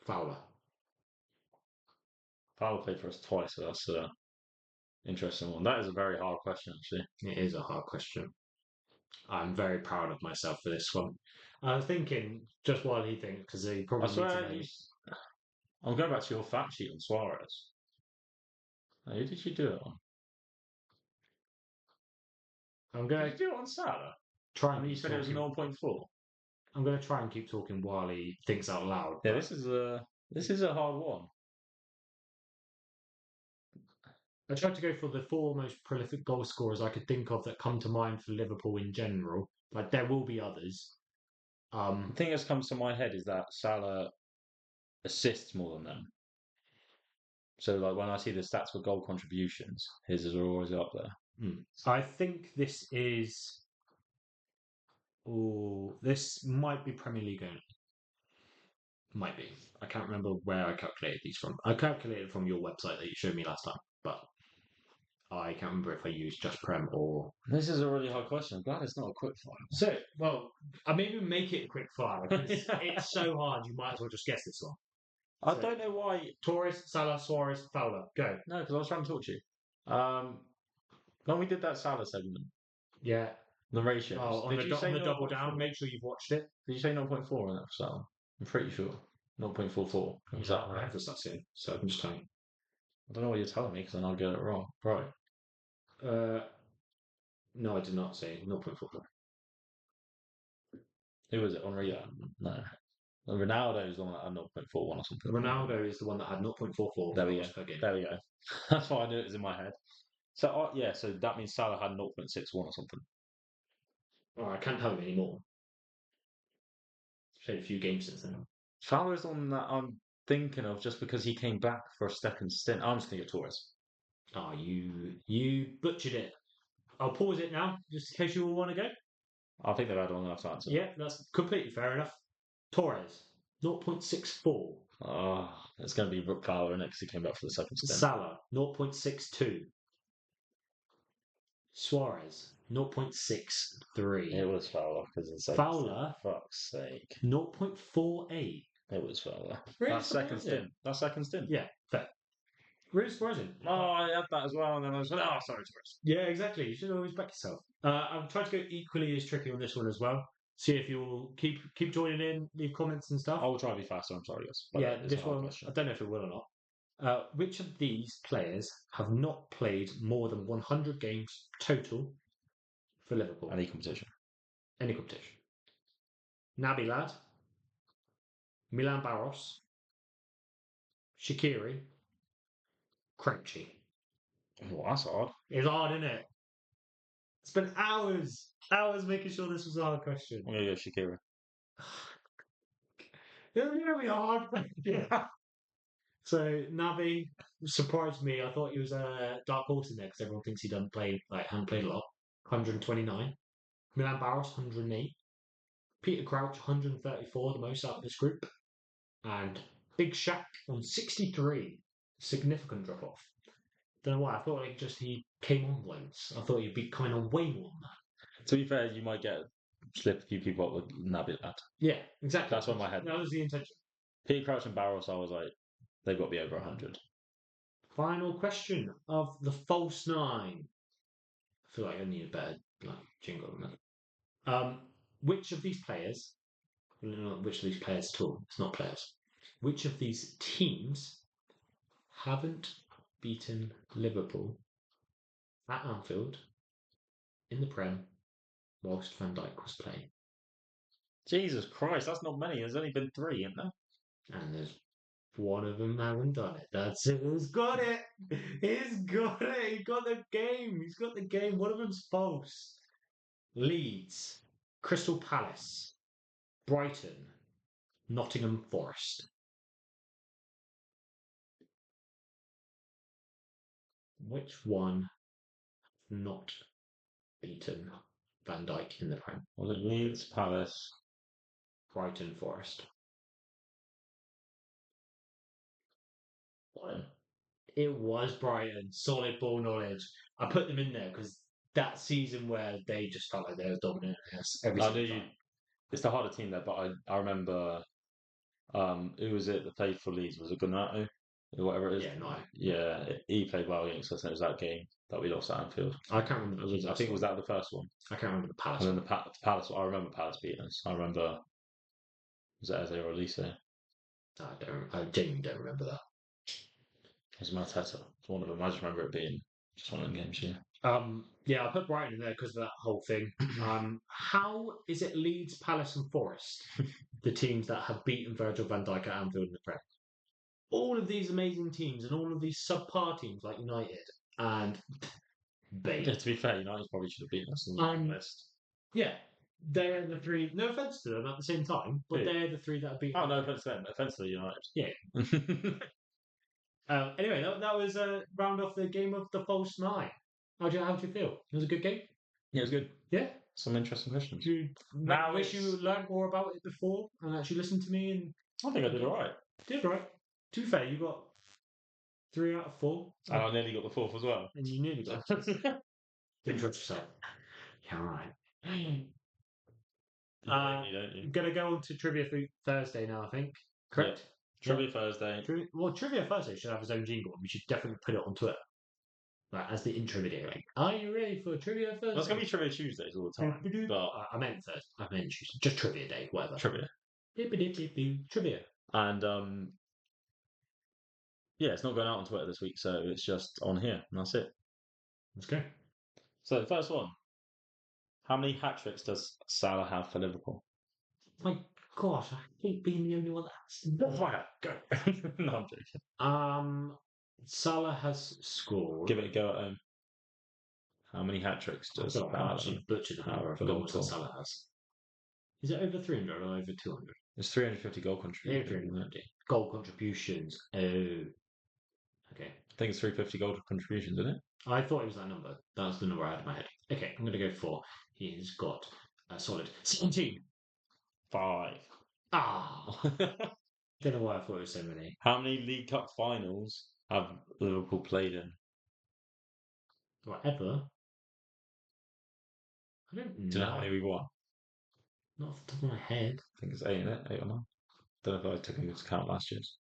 A: Fowler.
B: Fowler played for us twice, so that's an interesting one. That is a very hard question, actually.
A: It is a hard question. I'm very proud of myself for this one. I was thinking, just while he thinks, because he probably
B: I swear,
A: needs to know.
B: I'm going back to your fact sheet on Suarez. Who did you do it on?
A: I'm going
B: Did you do it on Salah?
A: try
B: I
A: and
B: mean, you
A: keep
B: said it was
A: talking.
B: 0.4.
A: I'm going to try and keep talking while he thinks out loud.
B: Yeah,
A: but
B: this is a hard one.
A: I tried to go for the 4 most prolific goal scorers I could think of that come to mind for Liverpool in general. Like, there will be others.
B: The thing that comes to my head is that Salah assists more than them. So, like, when I see the stats for goal contributions, his is always up there.
A: I think this is... Oh, this might be Premier League only. Might be. I can't remember where I calculated these from. I calculated from your website that you showed me last time, but I can't remember if I used just Prem or...
B: This is a really hard question. I'm glad it's not a quick fire.
A: So, well, I maybe make it a quick fire because it's so hard you might as well just guess this one.
B: I don't know why.
A: Torres, Salah, Suarez, Fowler. Go.
B: No, because I was trying to talk to you. When we did that Salah segment,
A: Yeah.
B: the ratios.
A: Oh, on the double down, make sure you've watched it.
B: Did you say 0.4 on that for Salah? I'm pretty sure. 0.44.
A: Is that right? Because that's it. So I can just tell you.
B: I don't know what you're telling me because then I'll get it wrong. Right.
A: No, I did not say 0.44.
B: Who was it? Henri? No. Ronaldo is the one that had 0.41 or something.
A: Ronaldo is the one that had 0.44
B: there we go.
A: per game.
B: There we go. That's why I knew it was in my head. So, yeah, so that means Salah had 0.61 or something.
A: Oh, I can't tell you anymore. Played a few games since then.
B: Fowler's the one that I'm thinking of just because he came back for a second stint. I'm just thinking of Torres.
A: Oh, you butchered it. I'll pause it now, just in case you all want to go.
B: I think they've had long enough to answer.
A: Yeah, that's completely fair enough. Torres, 0.64.
B: It's going to be Brook Fowler next. He came back for the second stint.
A: Salah, 0.62. Suarez, 0.63.
B: It was Fowler because of the second
A: Fowler?
B: stint. Fuck's sake.
A: 0.48.
B: It was Fowler.
A: Really
B: That's second
A: surprising.
B: stint. That's second stint.
A: Yeah, fair. Really surprising.
B: I had that as well, and then I was like, sorry, Torres.
A: Yeah, exactly. You should always back yourself. I'm trying to go equally as tricky on this one as well. See if you'll keep joining in, leave comments and stuff.
B: I will try to be faster. I'm sorry, guys.
A: Yeah, this one, I don't know if it will or not. Which of these players have not played more than 100 games total for Liverpool?
B: Any competition.
A: Any competition. Naby Lad, Milan Barros, Shaqiri, Crouchy.
B: Oh, that's hard.
A: It's hard, isn't it? Spent hours making sure this was a hard question.
B: I'm going to go Shaqiri.
A: It's going to be a hard question. So Naby surprised me. I thought he was a dark horse in there because everyone thinks he hadn't played a lot. 129. Milan Barros 108. Peter Crouch 134, the most out of this group, and Big Shaq on 63. Significant drop off. Don't know why. I thought he came on loads. I thought he'd be coming on way more than that.
B: To be fair, you might slip a few people up with Naby Lad.
A: Yeah, exactly.
B: That's what my head.
A: That was the intention.
B: Peter Crouch and Barros, I was like, they've got to be over 100.
A: Final question of the false nine. I feel like I need a better jingle than that. Which of these players? Not which of these players at all. It's not players. Which of these teams haven't beaten Liverpool at Anfield in the Prem whilst Van Dijk was playing?
B: Jesus Christ, that's not many. There's only been 3, isn't there?
A: And there's one of them haven't done it. That's it. He's got it. He's got it. He got the game. He's got the game. One of them's false. Leeds, Crystal Palace, Brighton, Nottingham Forest. Which one not beaten Van Dijk in the Prem?
B: Was it Leeds, Palace,
A: Brighton, Forest?
B: Brighton?
A: It was Brighton. Solid ball knowledge. I put them in there because that season where they just felt like they were dominant every single time.
B: It's the harder team there, but I remember who was it that played for Leeds? Was it Ganato? Or whatever it is.
A: Yeah, no.
B: Yeah, he played well against us, and it was that game that we lost at Anfield.
A: I can't remember.
B: I think it was that the first one.
A: I can't remember the Palace.
B: And then the Palace. I remember Palace beating us. I remember. Was it Eze or Elise?
A: I genuinely don't remember that.
B: It was Mateta. It's one of them. I just remember it being just one of them games.
A: Yeah, I put Brighton in there because of that whole thing. How is it Leeds, Palace, and Forest, the teams that have beaten Virgil van Dijk at Anfield in the Prem? All of these amazing teams and all of these subpar teams like United and Bale.
B: Yeah, to be fair, United probably should have beaten us on the list.
A: Yeah, they're the 3. No offense to them at the same time, but they're the 3 that have beaten.
B: Oh, no offense to them. Offense to United.
A: Yeah. Anyway, that was round off the game of the false 9. How do you feel? It was a good game.
B: Yeah, it was good.
A: Yeah.
B: Some interesting questions.
A: Do you wish you learned more about it before and actually listened to me? And
B: I think I did all right.
A: Did right. To be fair, you got 3 out of 4.
B: And I nearly got the 4th as well.
A: And you nearly got it. Didn't trust yourself. Yeah, all right.
B: Don't
A: Gonna go on to Trivia Thursday now, I think. Correct?
B: Yeah. Trivia Thursday.
A: Trivia Thursday should have his own jingle, and we should definitely put it on Twitter. Like, as the intro video. Like, are you ready for Trivia Thursday?
B: That's going to be Trivia Tuesdays all the time. But
A: I meant Thursday. I meant Tuesday. Just Trivia Day, whatever.
B: Trivia.
A: Trivia.
B: And yeah, it's not going out on Twitter this week, so it's just on here, and that's it.
A: Let's go.
B: So the first one. How many hat-tricks does Salah have for Liverpool?
A: My gosh, I hate being the only one that's...
B: Go. No, I'm joking.
A: Salah has scored...
B: Give it a go at home. How many hat-tricks does Salah have?
A: I've butchered the number of goals that Salah has. Is it over 300 or over 200?
B: It's 350 goal contributions.
A: 350. Goal contributions. Oh. Okay.
B: think it's 350 goal contributions, isn't it?
A: I thought it was that number. That was the number I had in my head. Okay, I'm going to go for. He's got a solid 17.
B: 5.
A: Ah, don't know why I thought it was so many.
B: How many League Cup finals have Liverpool played in?
A: Whatever. I don't know.
B: Do you know how many we won?
A: Not off the top of my head.
B: I think it's 8, isn't it? 8 or 9. Don't know if I took into account last year's.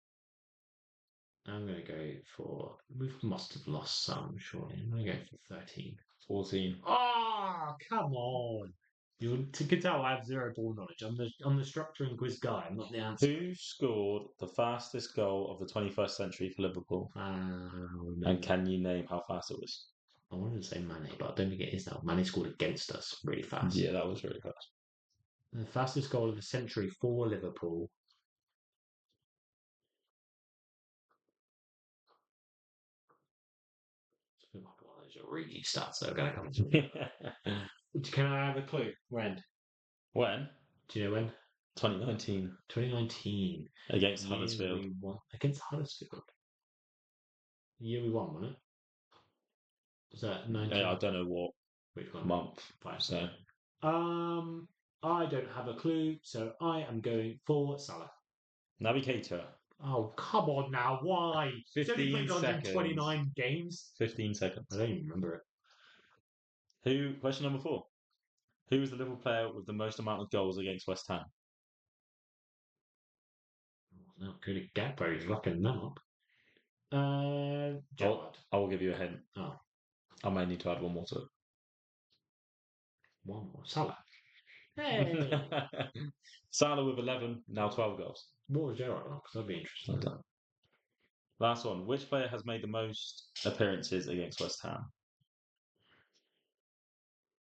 A: I'm going to go for. We must have lost some, surely. I'm going to go for 13.
B: 14.
A: Ah, come on. You can tell I have zero ball knowledge. I'm the structuring quiz guy. I'm not the answer.
B: Who scored the fastest goal of the 21st century for Liverpool? And can you name how fast it was?
A: I wanted to say Mane, but I don't think it is now. Mane scored against us really fast.
B: Yeah, that was really fast.
A: The fastest goal of the century for Liverpool. Oh my God, those are really stats that are going to come to me. Can I have a clue? When?
B: When?
A: Do you know when?
B: 2019.
A: 2019.
B: Against Huddersfield.
A: We won against Huddersfield. The year we won, wasn't it? Was that 19?
B: Yeah, I don't know what
A: Which one?
B: month.
A: Fine.
B: So
A: I don't have a clue, so I am going for Salah.
B: Navigator.
A: Oh, come on now. Why?
B: 15
A: 29 games.
B: 15 seconds.
A: I don't even remember it.
B: Question number 4. Who was the Liverpool player with the most amount of goals against West Ham?
A: Not good at Gakpo. He's rocking them up. Gerrard.
B: I will give you a hint.
A: Oh.
B: I may need to add one more to it.
A: One more. Salah. Hey.
B: Salah with 11, now 12 goals.
A: What was Gerrard on? Because I'd be interested.
B: Last one. Which player has made the most appearances against West Ham?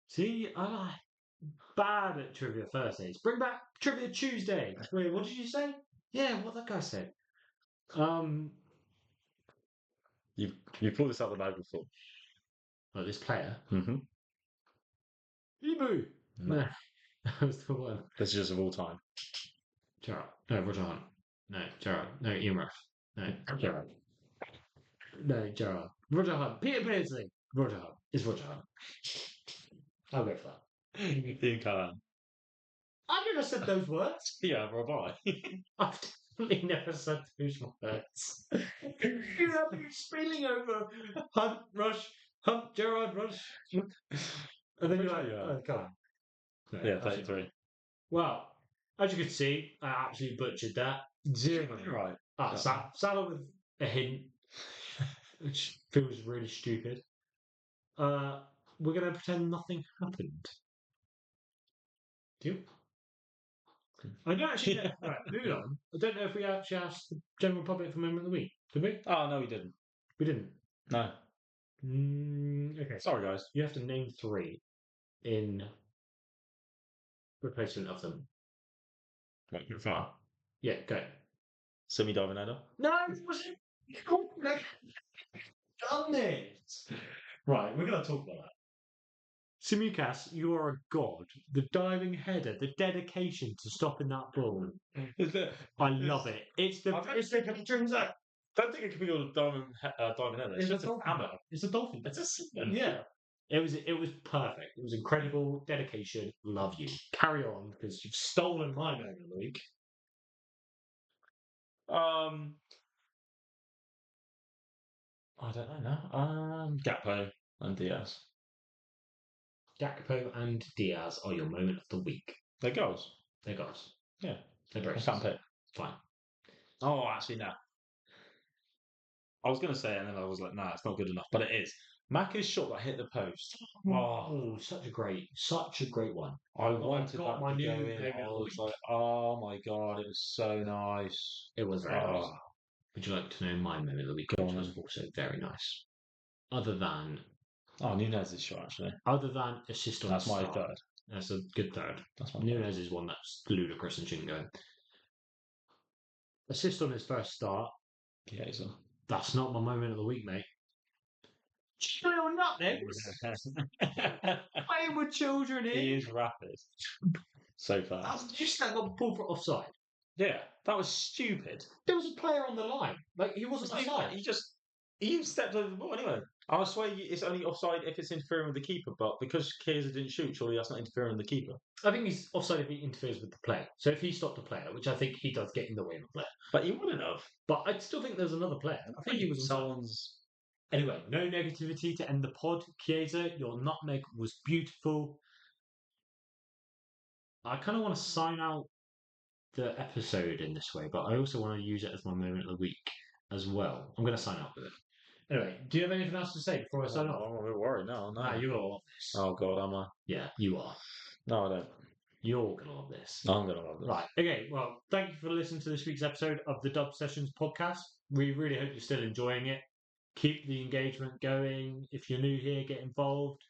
A: See, I like bad at Trivia Thursdays. Bring back Trivia Tuesday. Wait, what did you say? Yeah, what that guy said.
B: You've pulled this out of the bag before.
A: Oh, this player?
B: Mm-hmm.
A: Ibu! No. That was the one.
B: This is just of all time.
A: Gerrard. No, Roger Hunt. No, Gerrard. No, Ian Rush. No, Gerrard. No, Gerrard. Roger Hunt. Peter Beardsley. Roger Hunt. It's Roger Hunt. I'll go for that.
B: Ian Callan.
A: I've never said those words.
B: Yeah, Robai.
A: I've definitely never said those words. You have me spilling over Hunt, Rush, Hunt, Gerrard, Rush. And then you're like, oh, come on. No,
B: Yeah, 33.
A: Well, as you can see, I absolutely butchered that. 0.
B: Right.
A: Salah with a hint, which feels really stupid. We're going to pretend nothing happened. Deal? I don't actually know. Right, moving on. I don't know if we actually asked the general public for Moment of the Week. Did we?
B: Oh, no, we didn't.
A: We didn't.
B: No.
A: Okay.
B: Sorry, guys.
A: You have to name 3 in replacement of them.
B: Right, you're far.
A: Yeah, go.
B: Semi-diving header.
A: No, it wasn't. Done it. Right, we're going to talk about that. Simicast, you are a god. The diving header, the dedication to stopping that ball. I love it. It's the picture.
B: Don't think it could be called a diving header. It's just a hammer.
A: It's a dolphin.
B: It's a seaman.
A: Yeah. It was perfect. It was incredible dedication. Love you. Carry on because you've stolen my moment of the week.
B: I don't know now. Gakpo and Diaz.
A: Gakpo and Diaz are your moment of the week.
B: They're goals.
A: They're goals.
B: Yeah.
A: They're
B: I
A: braces.
B: can't pick.
A: Fine.
B: Oh, actually, no. I was going to say it and then I was like, nah, it's not good enough. But it is. Maka's shot that hit the post.
A: Oh, such a great one.
B: I wanted
A: got
B: that
A: my
B: to
A: new
B: go in.
A: moment
B: I
A: of the
B: was like, oh my God, it was so nice.
A: It was very nice. Would you like to know my moment of the week? Which was also very nice. Other than...
B: Oh, Nunez's shot, actually.
A: Other than assist on
B: That's my
A: start.
B: third.
A: That's a good third.
B: That's my
A: Nunez is one that's ludicrous and shouldn't go. Assist on his first start.
B: Yeah, so.
A: That's not my moment of the week, mate. Little nutmegs. Playing with children here.
B: He is rapid. So fast.
A: You just got pulled for offside.
B: Yeah, that was stupid.
A: There was a player on the line. Like, he wasn't offside.
B: He just You stepped over the ball anyway. I swear it's only offside if it's interfering with the keeper, but because Chiesa didn't shoot, surely that's not interfering with the keeper.
A: I think he's offside if he interferes with the player. So if he stopped a player, which I think he does get in the way of a player.
B: But he wouldn't have.
A: But I still think there's another player. I think he was onside.
B: Someone's.
A: Anyway, no negativity to end the pod. Chiesa, your nutmeg was beautiful. I kind of want to sign out the episode in this way, but I also want to use it as my moment of the week as well. I'm going to sign out with it. Anyway, do you have anything else to say before I sign off?
B: I'm a bit worried now. No.
A: You're going to love this.
B: Oh, God, am I?
A: Yeah, you are.
B: No, I don't.
A: You're going to love this.
B: I'm going to love this.
A: Right. Okay. Well, thank you for listening to this week's episode of the Dub Sessions podcast. We really hope you're still enjoying it. Keep the engagement going. If you're new here, get involved.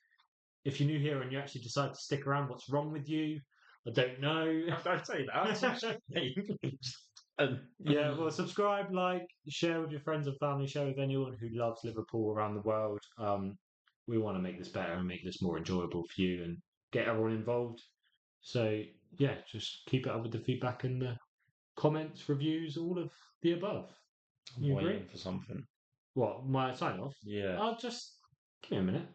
A: If you're new here and you actually decide to stick around, what's wrong with you? I don't know.
B: Don't say that.
A: Yeah, well, subscribe, like, share with your friends and family, share with anyone who loves Liverpool around the world. We want to make this better and make this more enjoyable for you and get everyone involved. So, yeah, just keep it up with the feedback and the comments, reviews, all of the above.
B: I'm waiting for something.
A: What, my sign off?
B: Yeah.
A: I'll just give me a minute.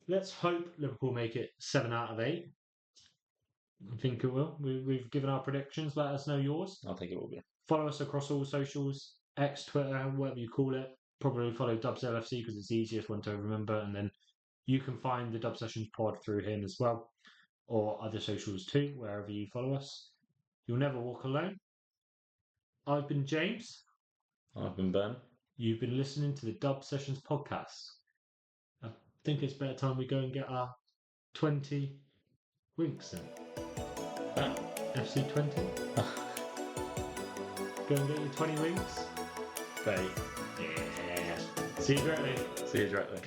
A: Let's hope Liverpool make it 7 out of 8. I think it will. We've given our predictions. Let us know yours.
B: I think it will be.
A: Follow us across all socials, X, Twitter, whatever you call it. Probably follow Dubs LFC because it's the easiest one to remember. And then you can find the Dub Sessions pod through him as well, or other socials too, wherever you follow us. You'll never walk alone. I've been James.
B: I've been Ben.
A: You've been listening to the Dub Sessions podcast. I think it's better time we go and get our 20 winks then. FC 20. Go and get your 20 winks.
B: Bait.
A: Yeah. See you directly.
B: See you directly.